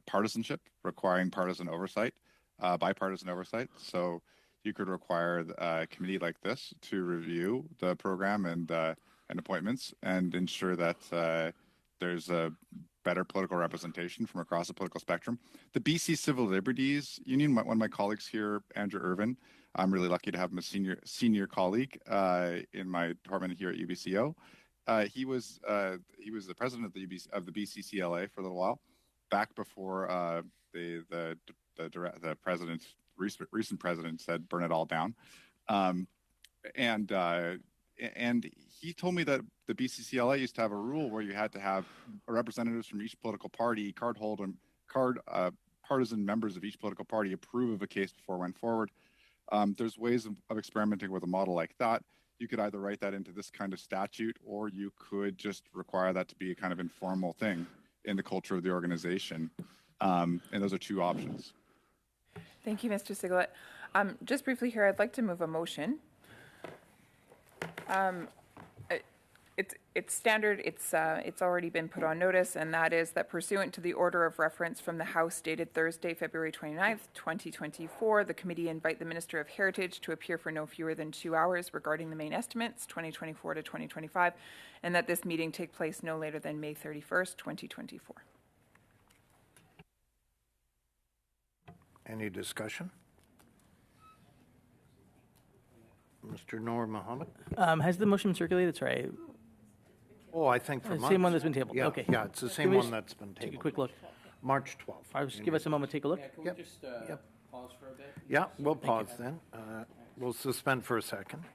Speaker 10: partisanship, requiring partisan oversight, bipartisan oversight. So you could require a committee like this to review the program and appointments and ensure that there's a better political representation from across the political spectrum. The BC Civil Liberties Union, one of my colleagues here, Andrew Irvin, I'm really lucky to have him a senior colleague in my department here at UBCO. He was the president of the BCCLA for a little while, back before the president, recent president, said burn it all down, and he told me that the BCCLA used to have a rule where you had to have representatives from each political party, partisan members of each political party approve of a case before it went forward. There's ways of experimenting with a model like that. You could either write that into this kind of statute, or you could just require that to be a kind of informal thing in the culture of the organization. And those are two options.
Speaker 2: Thank you, Mr. Sigalet. Just briefly here, I'd like to move a motion. It's standard, it's already been put on notice, and that is that pursuant to the order of reference from the House dated Thursday, February 29th, 2024, the committee invite the Minister of Heritage to appear for no fewer than 2 hours regarding the main estimates, 2024 to 2025, and that this meeting take place no later than May 31st, 2024.
Speaker 1: Any discussion? Mr. Noor Mohammed?
Speaker 3: Has the motion been circulated? Sorry.
Speaker 1: Oh, I think for
Speaker 3: The
Speaker 1: months.
Speaker 3: same one that's been tabled.
Speaker 1: Yeah,
Speaker 3: Okay.
Speaker 1: yeah, it's the
Speaker 3: Can
Speaker 1: same
Speaker 3: we
Speaker 1: one
Speaker 3: just
Speaker 1: that's been
Speaker 3: Take a
Speaker 1: tabled.
Speaker 3: quick look.
Speaker 1: March 12th.
Speaker 3: I'll just give us a moment to take a look.
Speaker 13: Can
Speaker 1: Yep.
Speaker 13: we just
Speaker 1: Yep.
Speaker 13: pause for a bit?
Speaker 1: Yeah, we'll pause then. We'll suspend for a second.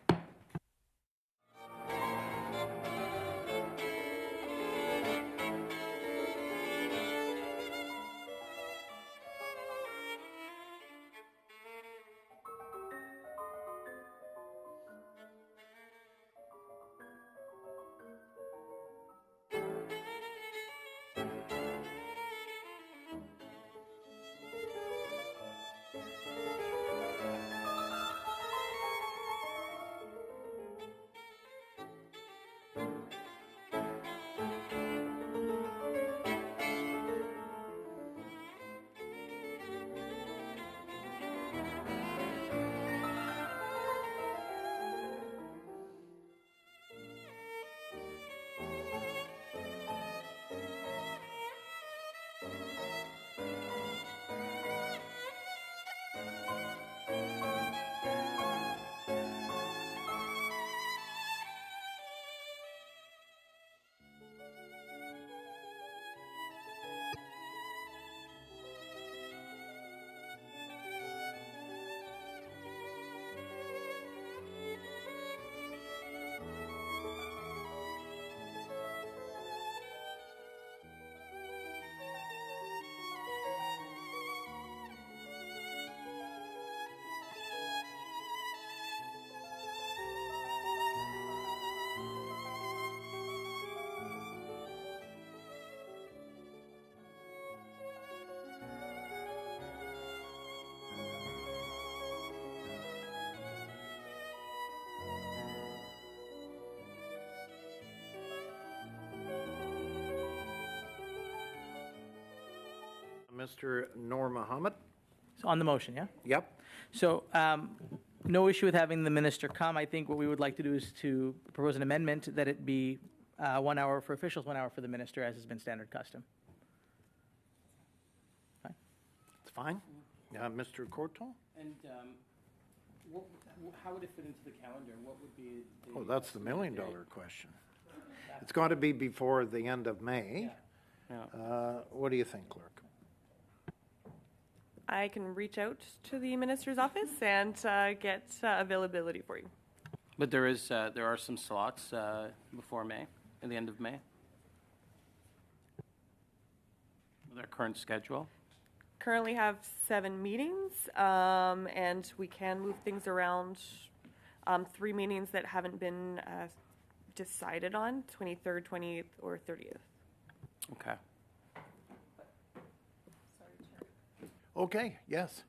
Speaker 1: Mr. Noor Mohammed?
Speaker 3: So on the motion, yeah?
Speaker 1: Yep.
Speaker 3: So no issue with having the minister come. I think what we would like to do is to propose an amendment that it be 1 hour for officials, 1 hour for the minister, as has been standard custom. Fine.
Speaker 1: It's fine. Mr. Corto?
Speaker 13: And how would it fit into the calendar? What would be the...
Speaker 1: Oh, that's the million-dollar question. It's got to be before the end of May. What do you think, Clerk?
Speaker 4: I can reach out to the minister's office and get availability for you.
Speaker 13: But there are some slots before May, at the end of May, with our current schedule.
Speaker 4: Currently have 7 meetings, and we can move things around. 3 meetings that haven't been decided on, 23rd, 28th, or 30th.
Speaker 13: Okay.
Speaker 1: Okay, yes.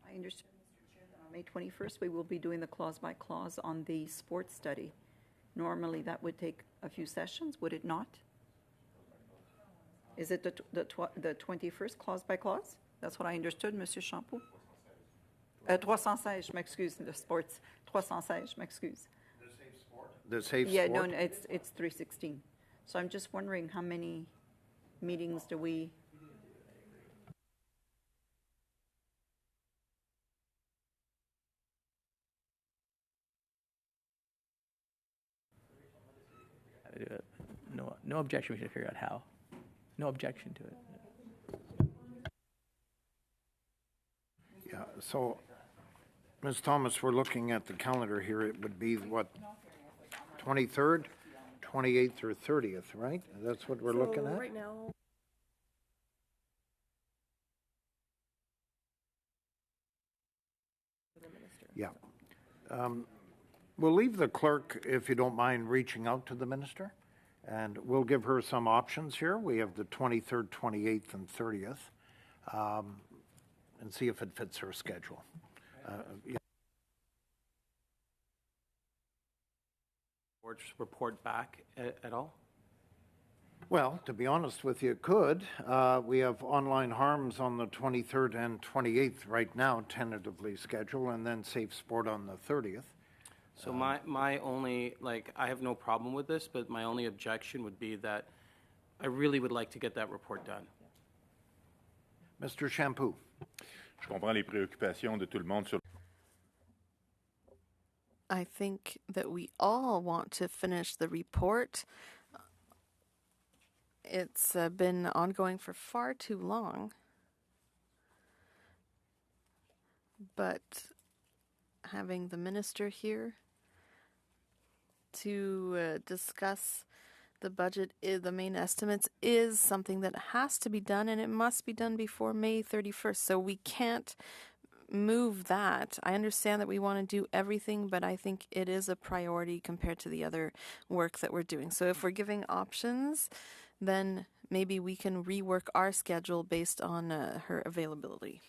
Speaker 14: I understand, Mr. Chair, that on May 21st, we will be doing the clause by clause on the sports study. Normally, that would take a few sessions, would it not? Is it the 21st, clause by clause? That's what I understood, Monsieur Champoux. 316, je m'excuse, the sports. 316, je m'excuse.
Speaker 1: The safe
Speaker 14: Yeah,
Speaker 1: sport?
Speaker 14: no, it's 316. So I'm just wondering how many meetings do we...
Speaker 3: No objection. We should figure out how. No objection to it.
Speaker 1: Yeah, so, Ms. Thomas, we're looking at the calendar here. It would be, what, 23rd, 28th, or 30th, right? That's what we're looking at?
Speaker 4: Right now.
Speaker 1: Yeah. We'll leave the clerk, if you don't mind, reaching out to the minister, and we'll give her some options here. We have the 23rd, 28th, and 30th, and see if it fits her schedule. Yeah.
Speaker 13: report back at all?
Speaker 1: Well, to be honest with you, it could. We have online harms on the 23rd and 28th right now, tentatively scheduled, and then Safe Sport on the 30th.
Speaker 13: So my only, like, I have no problem with this, but my only objection would be that I really would like to get that report done.
Speaker 1: Mr. Shampoo.
Speaker 5: Je comprends les préoccupations de tout le monde sur.
Speaker 6: I think that we all want to finish the report. It's been ongoing for far too long. But having the minister here to discuss the budget, the main estimates, is something that has to be done, and it must be done before May 31st. So we can't move that. I understand that we want to do everything, but I think it is a priority compared to the other work that we're doing. So if we're giving options, then maybe we can rework our schedule based on her availability.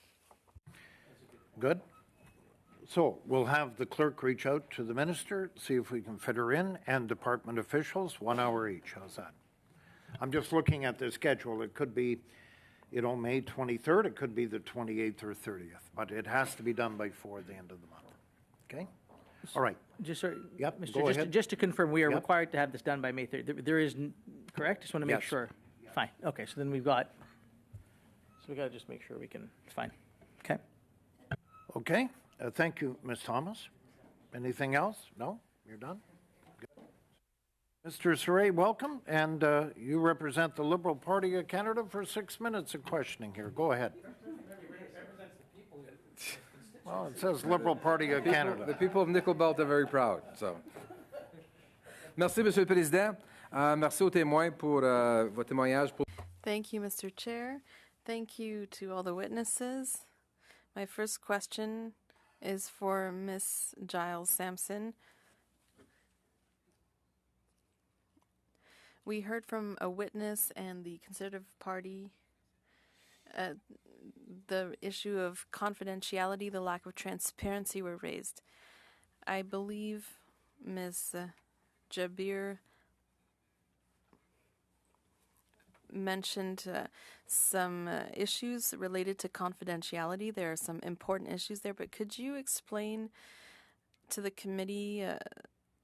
Speaker 1: Good. So we'll have the clerk reach out to the minister, see if we can fit her in, and department officials, 1 hour each. How's that? I'm just looking at the schedule. It could be, May 23rd. It could be the 28th or 30th, but it has to be done before the end of the month. Okay? All right.
Speaker 3: Just sorry,
Speaker 1: Yep,
Speaker 3: Mr.
Speaker 1: go ahead.
Speaker 3: Just to confirm, we are
Speaker 1: Yep.
Speaker 3: required to have this done by May 3rd. There is, correct? Just want to make
Speaker 1: Yes.
Speaker 3: sure. Fine. Okay, so then we've got, so we got to just make sure we can, fine. Okay.
Speaker 1: Okay. Thank you, Ms. Thomas. Anything else? No? You're done? Good. Mr. Saray, welcome. And you represent the Liberal Party of Canada for 6 minutes of questioning here. Go ahead. Well, it says Liberal Party of Canada.
Speaker 15: The people of Nickel Belt are very proud. So. Merci, Monsieur le Président. Merci aux témoins pour vos témoignages.
Speaker 6: Thank you, Mr. Chair. Thank you to all the witnesses. My first question is for Ms. Giles Sampson. We heard from a witness and the Conservative Party the issue of confidentiality, the lack of transparency were raised. I believe Ms. Jabir mentioned some issues related to confidentiality. There are some important issues there, but could you explain to the committee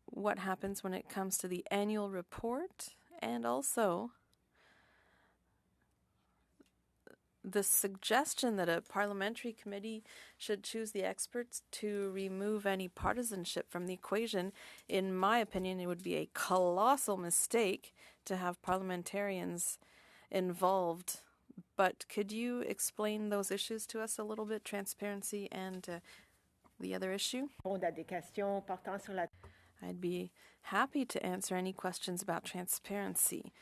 Speaker 6: what happens when it comes to the annual report, and also the suggestion that a parliamentary committee should choose the experts to remove any partisanship from the equation? In my opinion, it would be a colossal mistake to have parliamentarians involved. But could you explain those issues to us a little bit, transparency and the other issue? I'd be happy to answer any questions about transparency.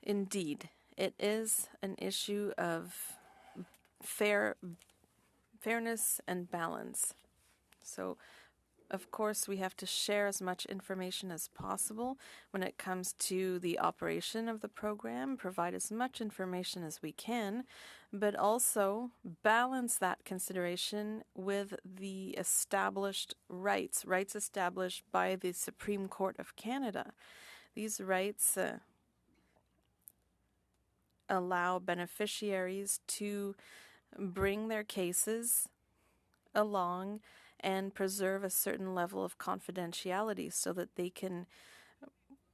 Speaker 6: Indeed, it is an issue of fairness and balance. So, of course, we have to share as much information as possible when it comes to the operation of the program, provide as much information as we can, but also balance that consideration with the established rights established by the Supreme Court of Canada. These rights allow beneficiaries to bring their cases along and preserve a certain level of confidentiality so that they can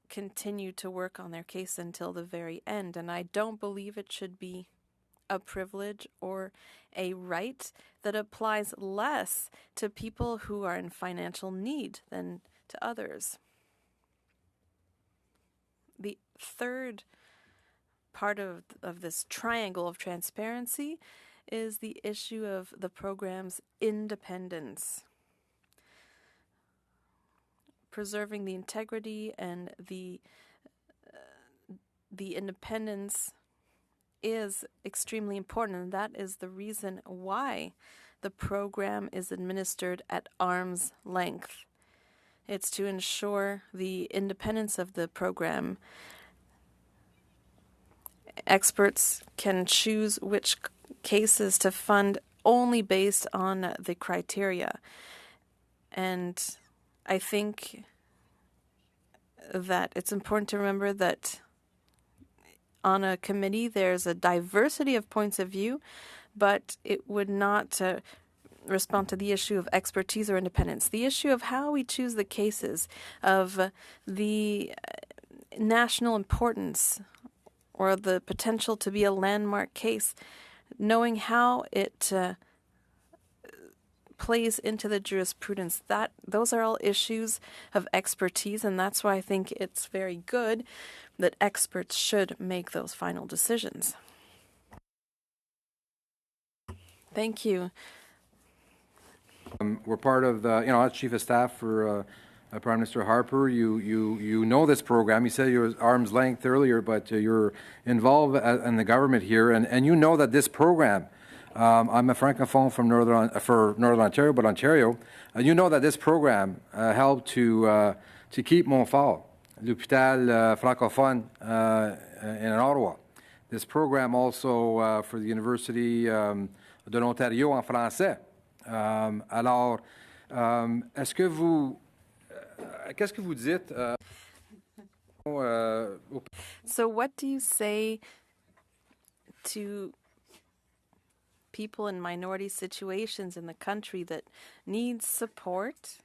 Speaker 6: continue to work on their case until the very end. And I don't believe it should be a privilege or a right that applies less to people who are in financial need than to others. The third part of this triangle of transparency is the issue of the program's independence. Preserving the integrity and the independence is extremely important, and that is the reason why the program is administered at arm's length. It's to ensure the independence of the program. Experts can choose which cases to fund only based on the criteria. And I think that it's important to remember that on a committee there's a diversity of points of view, but it would not respond to the issue of expertise or independence. The issue of how we choose the cases, of the national importance or the potential to be a landmark case, knowing how it plays into the jurisprudence, those are all issues of expertise, and that's why I think it's very good that experts should make those final decisions. Thank you.
Speaker 15: We're part of the, as Chief of Staff for Prime Minister Harper. You know this program. You said you were arm's length earlier, but you're involved in the government here, and you know that this program. I'm a francophone from Northern Ontario, but Ontario. You know that this program helped to keep Montfort, l'hôpital francophone in Ottawa. This program also for the University de l'Ontario en français. Alors, qu'est-ce que vous dites?
Speaker 6: So what do you say to people in minority situations in the country that need support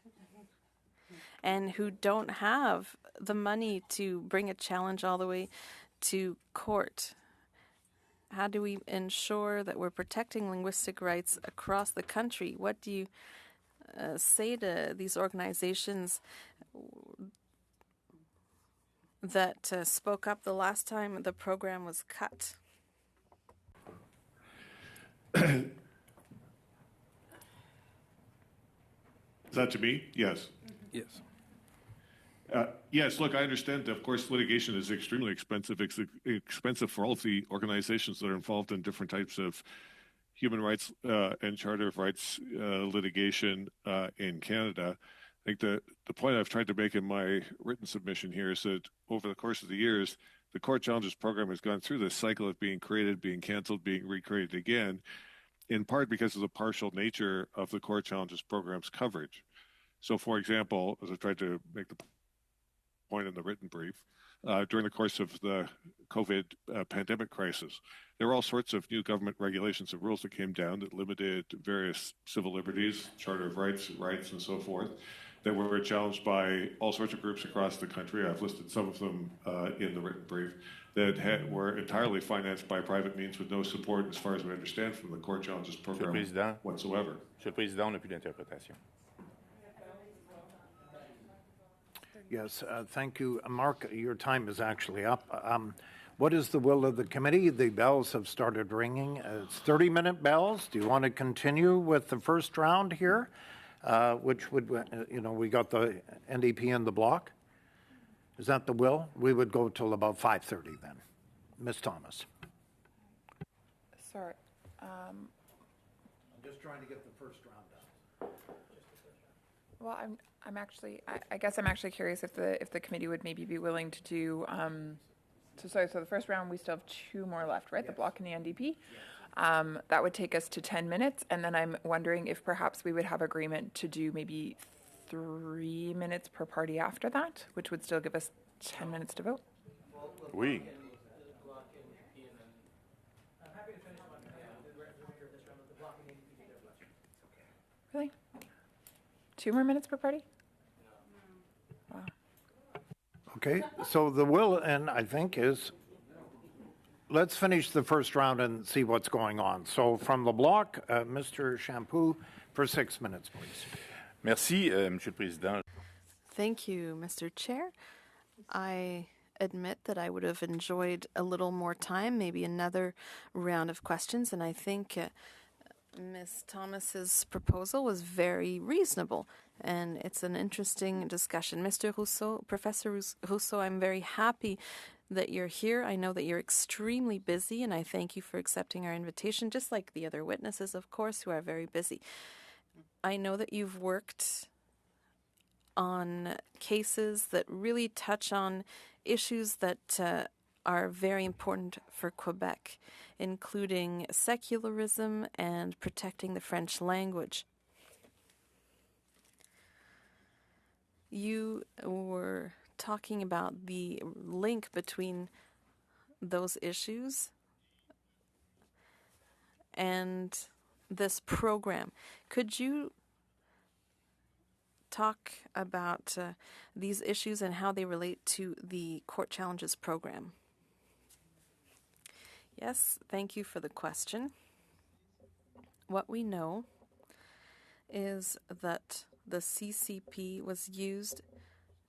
Speaker 6: and who don't have the money to bring a challenge all the way to court? How do we ensure that we're protecting linguistic rights across the country? What do you say to these organizations that spoke up the last time the program was cut?
Speaker 8: Is that to me? Yes.
Speaker 15: Yes.
Speaker 8: Yes, look, I understand, of course, litigation is extremely expensive. It's expensive for all of the organizations that are involved in different types of human rights and Charter of Rights litigation in Canada. I think the point I've tried to make in my written submission here is that over the course of the years, the Court Challenges program has gone through this cycle of being created, being canceled, being recreated again, in part because of the partial nature of the Court Challenges program's coverage. So, for example, as I tried to make the point in the written brief, during the course of the COVID pandemic crisis, there were all sorts of new government regulations and rules that came down that limited various civil liberties, Charter of Rights, and so forth, that were challenged by all sorts of groups across the country. I've listed some of them in the written brief that were entirely financed by private means with no support, as far as we understand, from the Court Challenges program whatsoever.
Speaker 5: Monsieur le Président, on n'a plus d'interprétation.
Speaker 1: Yes, thank you. Mark, your time is actually up. What is the will of the committee? The bells have started ringing. It's 30-minute bells. Do you want to continue with the first round here? Which would, we got the NDP in the block. Is that the will? We would go till about 5:30 then. Ms. Thomas.
Speaker 2: Sorry.
Speaker 1: I'm just trying to get the first round done.
Speaker 2: Well, I guess I'm actually curious if the committee would maybe be willing to do. So the first round we still have two more left, right? Yes. The block and the NDP. Yes. That would take us to 10 minutes, and then I'm wondering if perhaps we would have agreement to do maybe 3 minutes per party after that, which would still give us 10 minutes to vote.
Speaker 5: Oui.
Speaker 2: Really? 2 more minutes per party? Wow.
Speaker 1: Okay, so the will, and I think, is let's finish the first round and see what's going on. So from the block, Mr. Shampoo, for 6 minutes, please.
Speaker 5: Merci, Monsieur le Président.
Speaker 6: Thank you, Mr. Chair. I admit that I would have enjoyed a little more time, maybe another round of questions, and I think Ms. Thomas's proposal was very reasonable, and it's an interesting discussion. Mr. Rousseau, Professor Rousseau, I'm very happy that you're here. I know that you're extremely busy, and I thank you for accepting our invitation, just like the other witnesses, of course, who are very busy. I know that you've worked on cases that really touch on issues that are very important for Quebec, including secularism and protecting the French language. You were talking about the link between those issues and this program. Could you talk about these issues and how they relate to the Court Challenges program? Yes, thank you for the question. What we know is that the CCP was used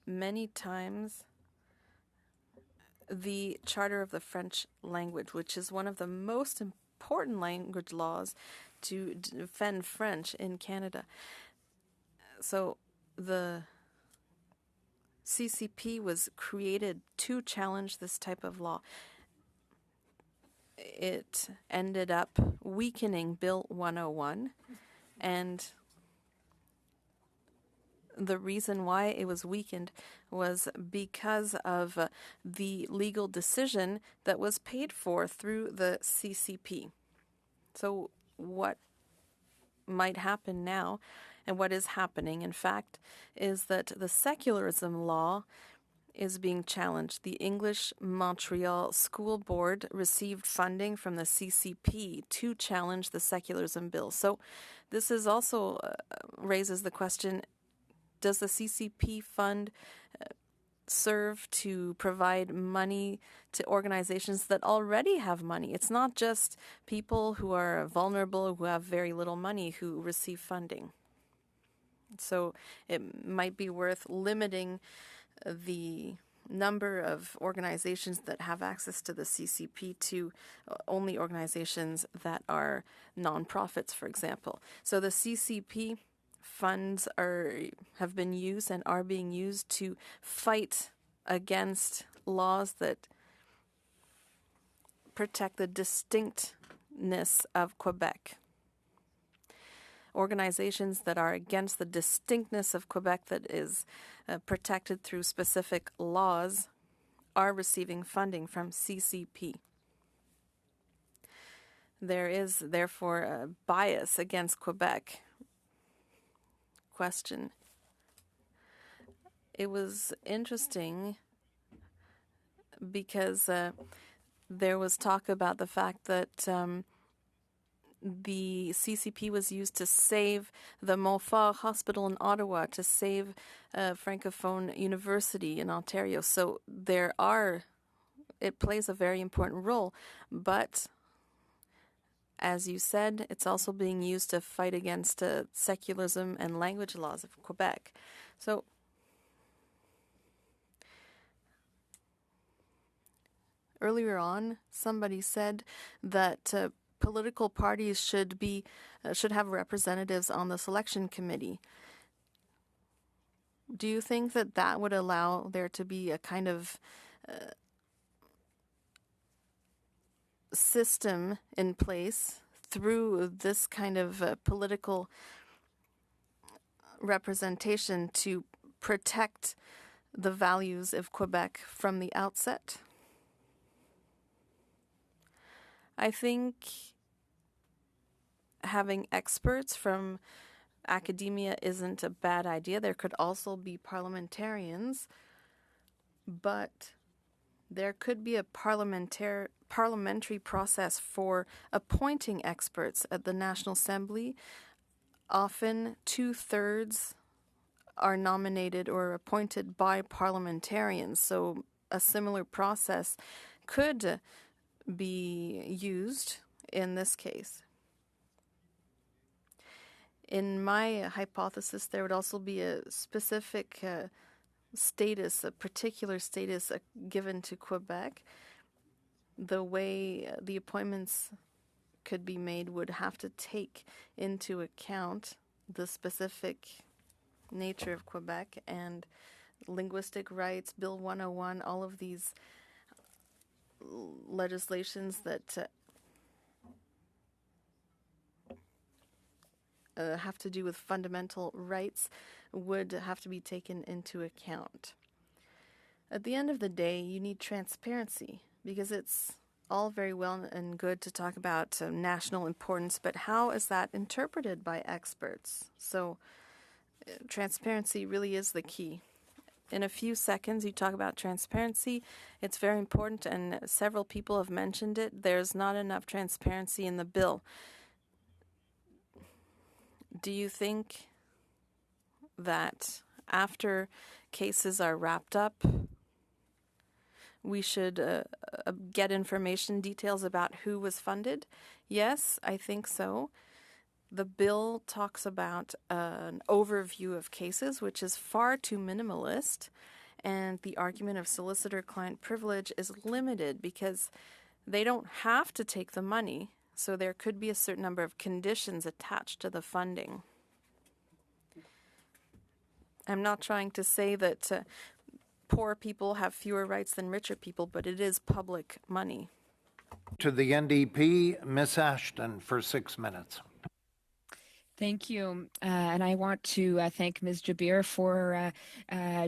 Speaker 6: many times. The Charter of the French Language, which is one of the most important language laws to defend French in Canada. So the CCP was created to challenge this type of law. It ended up weakening Bill 101, and the reason why it was weakened was because of the legal decision that was paid for through the CCP. So what might happen now, and what is happening, in fact, is that the secularism law is being challenged. The English Montreal School Board received funding from the CCP to challenge the secularism bill. So this is also raises the question, does the CCP fund serve to provide money to organizations that already have money? It's not just people who are vulnerable, who have very little money, who receive funding. So it might be worth limiting the number of organizations that have access to the CCP to only organizations that are nonprofits, for example. So the CCP funds have been used and are being used to fight against laws that protect the distinctness of Quebec. Organizations that are against the distinctness of Quebec that is protected through specific laws are receiving funding from CCP. There is therefore a bias against Quebec. Question. It was interesting because there was talk about the fact that the CCP was used to save the Montfort Hospital in Ottawa, to save Francophone University in Ontario. So it plays a very important role, but as you said, it's also being used to fight against secularism and language laws of Quebec. So earlier on, somebody said that political parties should have representatives on the selection committee. Do you think that would allow there to be a kind of system in place through this kind of political representation to protect the values of Quebec from the outset? I think having experts from academia isn't a bad idea. There could also be parliamentarians, but there could be a parliamentary process for appointing experts at the National Assembly. Often 2/3 are nominated or appointed by parliamentarians, so a similar process could be used in this case. In my hypothesis, there would also be a specific status, a particular status given to Quebec. The way the appointments could be made would have to take into account the specific nature of Quebec and linguistic rights, Bill 101, all of these legislations that have to do with fundamental rights would have to be taken into account. At the end of the day, you need transparency, because it's all very well and good to talk about national importance, but how is that interpreted by experts? So transparency really is the key. in a few seconds, you talk about transparency. It's very important, and several people have mentioned it. There's not enough transparency in the bill. Do you think that after cases are wrapped up, we should get information details about who was funded? Yes, I think so. The bill talks about an overview of cases, which is far too minimalist, and the argument of solicitor-client privilege is limited because they don't have to take the money, so there could be a certain number of conditions attached to the funding. I'm not trying to say that poor people have fewer rights than richer people, but it is public money.
Speaker 1: To the NDP, Ms. Ashton for 6 minutes.
Speaker 7: Thank you. And I want to thank Ms. Jabir for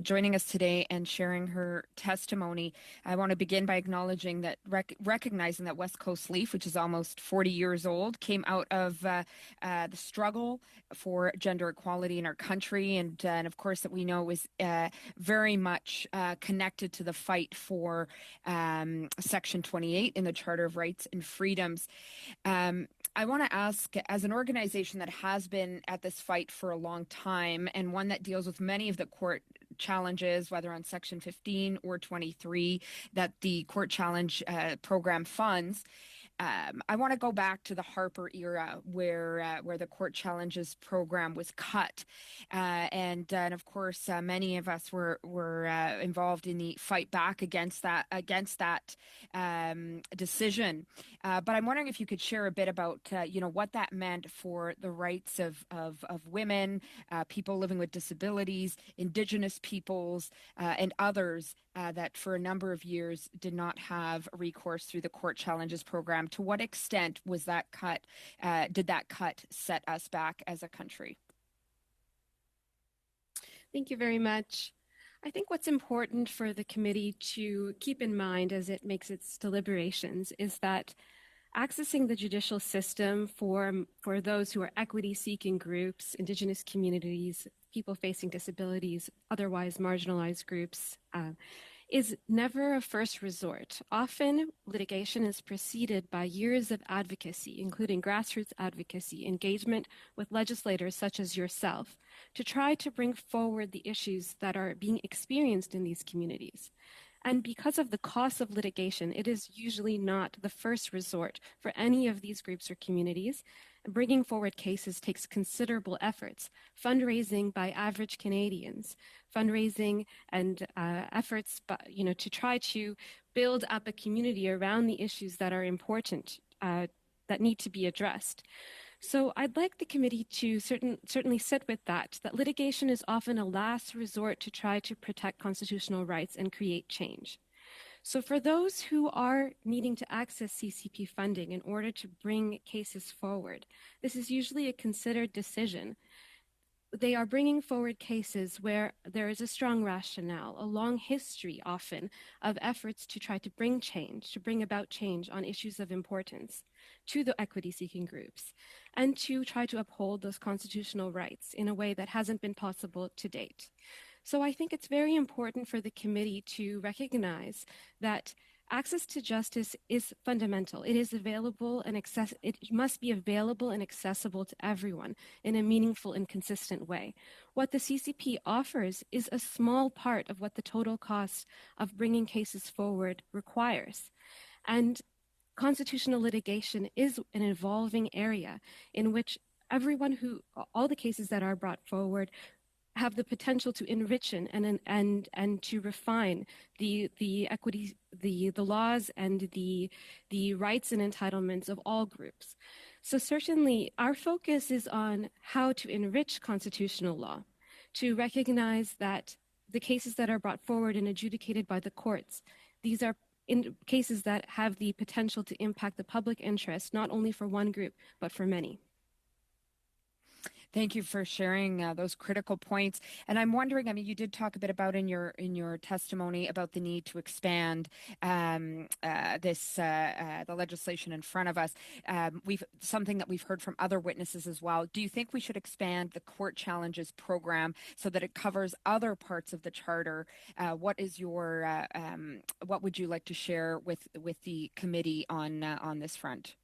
Speaker 7: joining us today and sharing her testimony. I want to begin by acknowledging that, recognizing that West Coast Leaf, which is almost 40 years old, came out of the struggle for gender equality in our country. And of course, that we know was very much connected to the fight for Section 28 in the Charter of Rights and Freedoms. I want to ask, as an organization that has been at this fight for a long time and one that deals with many of the court challenges, whether on Section 15 or 23, that the court challenge program funds, I want to go back to the Harper era where the court challenges program was cut. And of course, many of us were involved in the fight back against that decision. But I'm wondering if you could share a bit about, what that meant for the rights of women, people living with disabilities, Indigenous peoples, and others that for a number of years did not have recourse through the court challenges program. To what extent was that cut? Did that cut set us back as a country?
Speaker 12: Thank you very much. I think what's important for the committee to keep in mind as it makes its deliberations is that accessing the judicial system for those who are equity-seeking groups, Indigenous communities, people facing disabilities, otherwise marginalized groups, is never a first resort. Often, litigation is preceded by years of advocacy, including grassroots advocacy, engagement with legislators such as yourself, to try to bring forward the issues that are being experienced in these communities. And because of the cost of litigation, it is usually not the first resort for any of these groups or communities. Bringing forward cases takes considerable efforts, fundraising by average Canadians, fundraising and efforts, to try to build up a community around the issues that are important, that need to be addressed. So I'd like the committee to certainly sit with that litigation is often a last resort to try to protect constitutional rights and create change. So for those who are needing to access CCP funding in order to bring cases forward, this is usually a considered decision. They are bringing forward cases where there is a strong rationale, a long history often of efforts to try to bring change, to bring about change on issues of importance to the equity-seeking groups, and to try to uphold those constitutional rights in a way that hasn't been possible to date. So I think it's very important for the committee to recognize that access to justice is fundamental. It is available and it must be available and accessible to everyone in a meaningful and consistent way. What the CCP offers is a small part of what the total cost of bringing cases forward requires. And constitutional litigation is an evolving area in which all the cases that are brought forward have the potential to enrich and to refine the equity, the laws and the rights and entitlements of all groups. So certainly our focus is on how to enrich constitutional law, to recognize that the cases that are brought forward and adjudicated by the courts, these are in cases that have the potential to impact the public interest, not only for one group, but for many.
Speaker 7: Thank you for sharing those critical points. And I'm wondering, I mean, you did talk a bit about in your testimony about the need to expand the legislation in front of us. Something that we've heard from other witnesses as well. Do you think we should expand the court challenges program so that it covers other parts of the charter? What would you like to share with the committee on this front?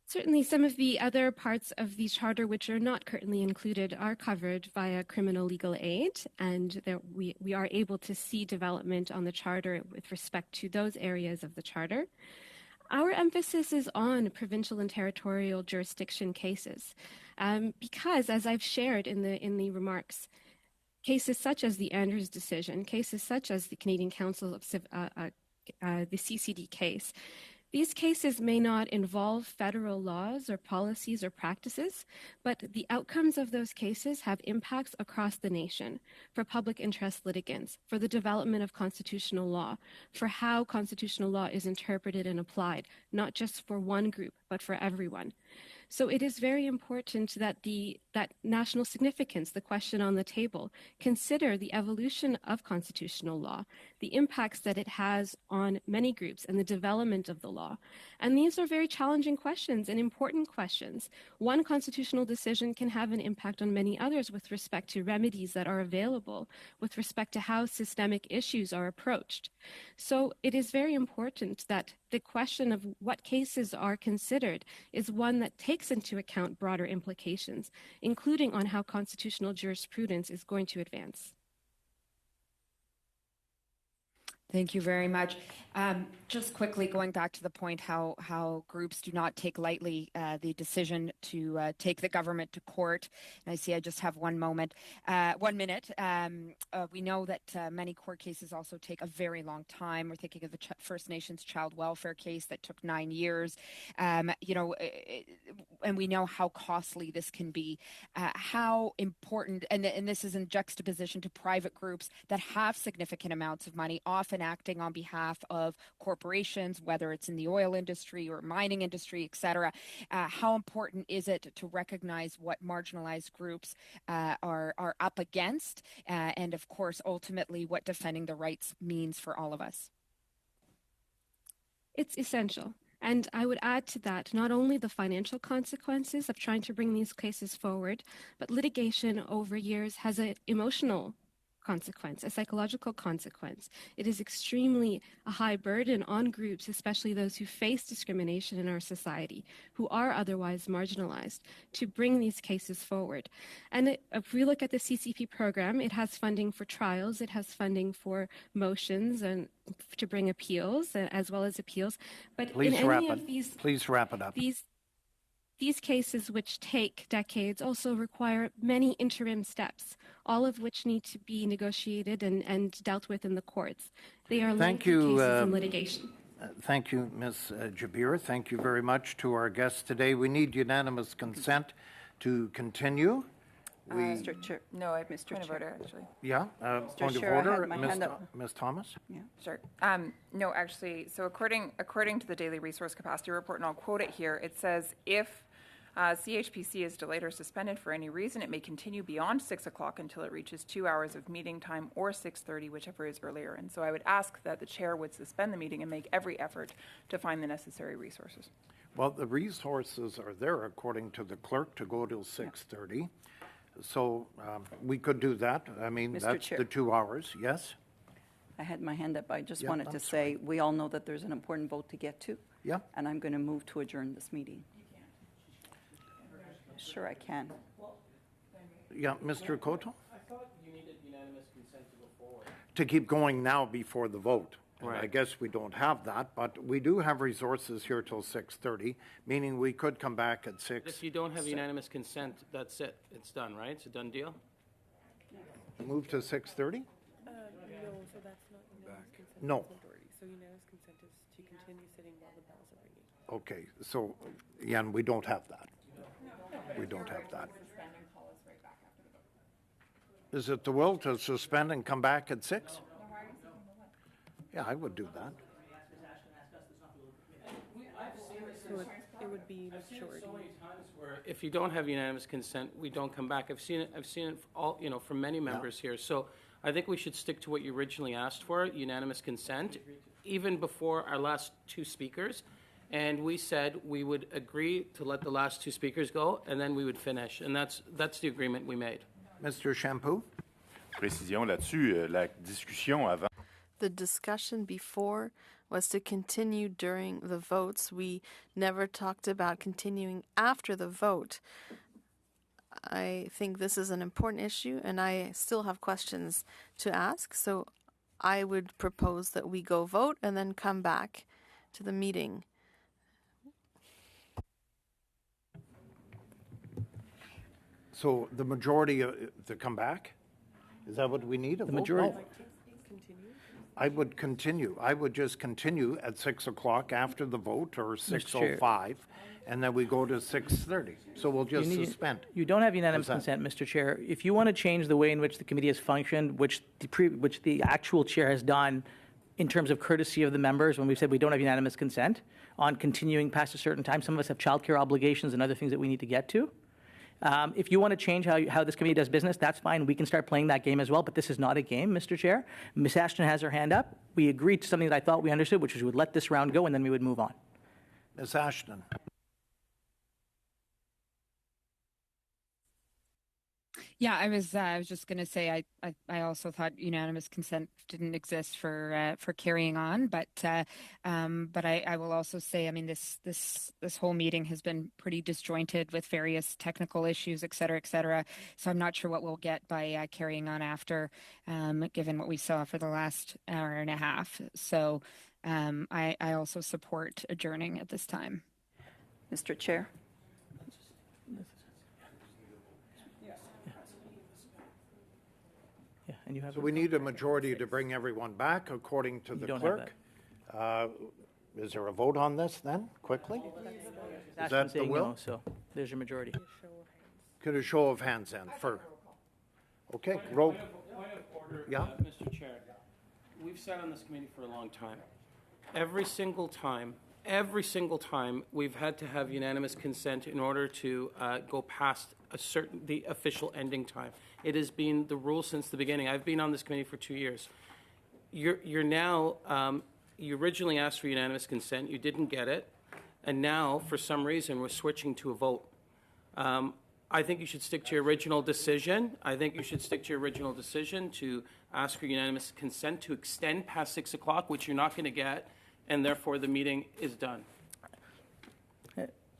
Speaker 12: Certainly, some of the other parts of the charter which are not currently included are covered via criminal legal aid, and we are able to see development on the charter with respect to those areas of the charter. Our emphasis is on provincial and territorial jurisdiction cases, because, as I've shared in the remarks, cases such as the Andrews decision, cases such as the Canadian Council of the CCD case, these cases may not involve federal laws or policies or practices, but the outcomes of those cases have impacts across the nation for public interest litigants, for the development of constitutional law, for how constitutional law is interpreted and applied, not just for one group, but for everyone. So it is very important that that national significance, the question on the table, consider the evolution of constitutional law, the impacts that it has on many groups and the development of the law. And these are very challenging questions and important questions. One constitutional decision can have an impact on many others with respect to remedies that are available, with respect to how systemic issues are approached. So it is very important that the question of what cases are considered is one that takes into account broader implications, including on how constitutional jurisprudence is going to advance.
Speaker 7: Thank you very much. Just quickly going back to the point how groups do not take lightly the decision to take the government to court. And I see I just have 1 minute. We know that many court cases also take a very long time. We're thinking of the First Nations child welfare case that took 9 years. And we know how costly this can be. How important, and this is in juxtaposition to private groups that have significant amounts of money, often acting on behalf of corporations, whether it's in the oil industry or mining industry, et cetera. How important is it to recognize what marginalized groups are up against, and of course, ultimately, what defending the rights means for all of us?
Speaker 12: It's essential. And I would add to that not only the financial consequences of trying to bring these cases forward, but litigation over years has an emotional consequence, a psychological consequence. It is extremely a high burden on groups, especially those who face discrimination in our society, who are otherwise marginalized, to bring these cases forward. And if we look at the CCP program, it has funding for trials, it has funding for motions and to bring appeals, as well as appeals. But
Speaker 1: Please
Speaker 12: in
Speaker 1: wrap
Speaker 12: any
Speaker 1: it.
Speaker 12: of these,
Speaker 1: Please wrap it up.
Speaker 12: These cases, which take decades, also require many interim steps, all of which need to be negotiated and dealt with in the courts. They are lengthy cases in litigation.
Speaker 1: Thank you, Ms. Jabir. Thank you very much to our guests today. We need unanimous consent to continue.
Speaker 14: Mr. Chair.
Speaker 2: No, I
Speaker 14: Mr.
Speaker 2: point of
Speaker 14: Chair.
Speaker 2: order, actually.
Speaker 1: Yeah, point of
Speaker 14: Chair, I had
Speaker 1: order,
Speaker 14: my hand up.
Speaker 1: Ms. Thomas?
Speaker 14: Yeah.
Speaker 2: Sure. No, actually, so according to the Daily Resource Capacity Report, and I'll quote it here, it says, if CHPC is delayed or suspended for any reason, it may continue beyond 6 o'clock until it reaches 2 hours of meeting time or 6:30, whichever is earlier. And so I would ask that the chair would suspend the meeting and make every effort to find the necessary resources.
Speaker 1: Well, the resources are there, according to the clerk, to go till 6:30. So we could do that. I mean,
Speaker 14: Mr.
Speaker 1: that's
Speaker 14: Chair.
Speaker 1: the 2 hours, yes?
Speaker 14: I had my hand up. I just
Speaker 1: Yeah,
Speaker 14: wanted to
Speaker 1: I'm
Speaker 14: say, we all know that there's an important vote to get to.
Speaker 1: Yeah.
Speaker 14: And I'm going to move to adjourn this meeting. Sure, I can.
Speaker 1: Yeah, Mr. Cotto?
Speaker 13: I thought you needed unanimous consent to go forward.
Speaker 1: To keep going now before the vote. And I
Speaker 13: Right.
Speaker 1: guess we don't have that, but we do have resources here till 6:30, meaning we could come back at 6.
Speaker 13: If you don't have unanimous consent, that's it. It's done, right? It's a done deal?
Speaker 1: Move to 6:30?
Speaker 16: No, so that's not unanimous consent.
Speaker 1: No.
Speaker 16: It's majority. So unanimous consent is to continue sitting while the bells are ringing.
Speaker 1: Okay, so, yeah, and we don't have that. We don't have that. Is it the will to suspend and come back at 6? Yeah, I would do that.
Speaker 16: So it would be majority.
Speaker 13: So many times where if you don't have unanimous consent, we don't come back. I've seen it all, from many members here. So I think we should stick to what you originally asked for, unanimous consent, even before our last two speakers. And we said we would agree to let the last two speakers go, and then we would finish. And that's the agreement we made.
Speaker 1: Mr. Shampoo?
Speaker 5: Précision là-dessus, la discussion avant.
Speaker 6: The discussion before was to continue during the votes. We never talked about continuing after the vote. I think this is an important issue, and I still have questions to ask. So I would propose that we go vote and then come back to the meeting.
Speaker 1: So the majority to come back? Is that what we need? The
Speaker 3: majority.
Speaker 1: No. I would continue. I would just continue at 6 o'clock after the vote, or 6:05, and then we go to 6:30. So we'll just suspend.
Speaker 3: You don't have unanimous consent, Mr. Chair. If you want to change the way in which the committee has functioned, which the actual chair has done in terms of courtesy of the members, when we've said we don't have unanimous consent on continuing past a certain time, some of us have childcare obligations and other things that we need to get to. If you want to change how this committee does business, that's fine. We can start playing that game as well, but this is not a game, Mr. Chair. Ms. Ashton has her hand up. We agreed to something that I thought we understood, which is we would let this round go and then we would move on.
Speaker 1: Ms. Ashton?
Speaker 7: Yeah, I was just going to say I also thought unanimous consent didn't exist for carrying on, but I will also say, I mean, this whole meeting has been pretty disjointed with various technical issues, et cetera. So I'm not sure what we'll get by carrying on after, given what we saw for the last hour and a half. So I also support adjourning at this time.
Speaker 14: Mr. Chair.
Speaker 3: And you have
Speaker 1: So we need a majority to bring everyone back, according to the clerk. Is there a vote on this then, quickly? Is that the will?
Speaker 3: No, so there's your majority.
Speaker 1: Could a show of hands then, okay, roll.
Speaker 13: Point of order,
Speaker 1: Yeah.
Speaker 13: Mr. Chair. We've sat on this committee for a long time. Every single time, we've had to have unanimous consent in order to go past the official ending time. It has been the rule since the beginning. I've been on this committee for 2 years. You're now, you originally asked for unanimous consent, you didn't get it, and now, for some reason, we're switching to a vote. I think you should stick to your original decision. To ask for unanimous consent to extend past 6 o'clock, which you're not going to get, and therefore the meeting is done.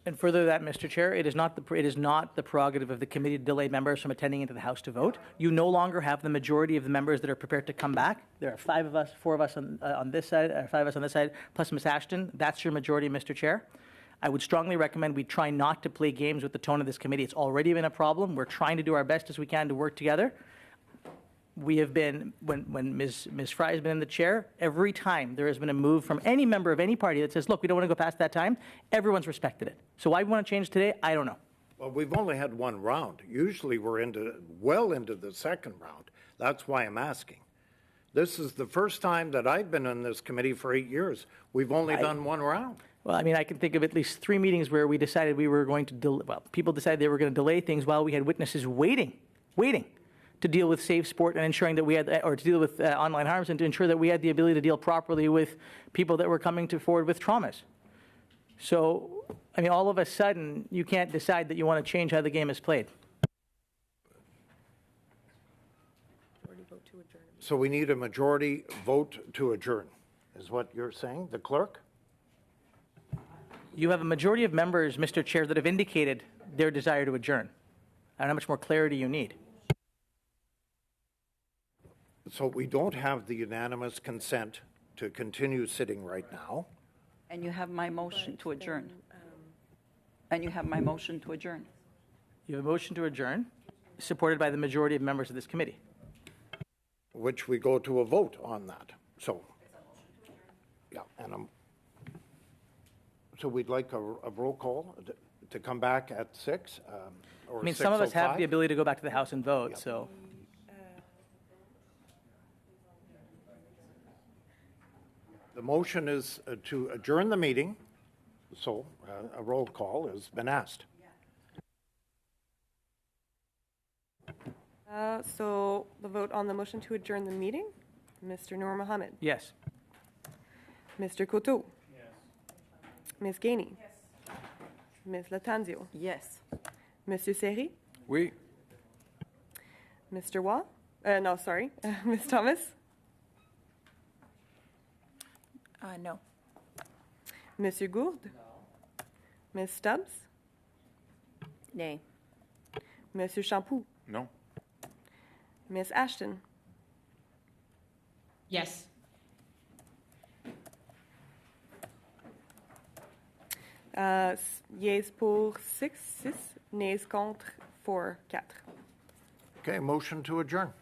Speaker 3: And further to that, Mr. Chair, it is not the prerogative of the committee to delay members from attending into the House to vote. You no longer have the majority of the members that are prepared to come back. There are 4 of us on this side, 5 of us on this side, plus Ms. Ashton. That's your majority, Mr. Chair. I would strongly recommend we try not to play games with the tone of this committee. It's already been a problem. We're trying to do our best as we can to work together. We have been, when Ms. Fry has been in the chair, every time there has been a move from any member of any party that says, look, we don't want to go past that time, everyone's respected it. So why we want to change today, I don't know.
Speaker 1: Well, we've only had one round. Usually we're well into the second round. That's why I'm asking. This is the first time that I've been in this committee for 8 years. We've only done one round.
Speaker 3: Well, I mean, I can think of at least 3 meetings where we decided we were going to, people decided they were going to delay things while we had witnesses waiting to deal with safe sport and ensuring that we had, or to deal with online harms and to ensure that we had the ability to deal properly with people that were coming forward with traumas. So, I mean, all of a sudden, you can't decide that you want to change how the game is played.
Speaker 1: So we need a majority vote to adjourn, is what you're saying, the clerk?
Speaker 3: You have a majority of members, Mr. Chair, that have indicated their desire to adjourn. I don't know how much more clarity you need.
Speaker 1: So we don't have the unanimous consent to continue sitting right now.
Speaker 14: And you have my motion to adjourn. You have a motion to adjourn,
Speaker 3: supported by the majority of members of this committee.
Speaker 1: Which we go to a vote on that. So, yeah, and so we'd like a roll call to come back at 6 or 6:05.
Speaker 3: I mean, some of us have the ability to go back to the House and vote, so.
Speaker 1: The motion is to adjourn the meeting So a roll call has been asked.
Speaker 4: So the vote on the motion to adjourn the meeting, Mr. Noor Mohammed,
Speaker 3: Yes.
Speaker 4: Mr. Coteau. Ms. Gainey. Ms. Latanzio.
Speaker 14: Yes.
Speaker 4: Monsieur Seri.
Speaker 15: Oui.
Speaker 4: Mr. Waugh. No, sorry. Ms. Thomas.
Speaker 2: No.
Speaker 4: Monsieur Gourde. Ms. Stubbs.
Speaker 14: Nay.
Speaker 4: Monsieur Champoux.
Speaker 5: Non.
Speaker 4: Ms. Ashton.
Speaker 7: Yes.
Speaker 4: Yes pour 6, nays contre 4, 4.
Speaker 1: Okay, motion to adjourn.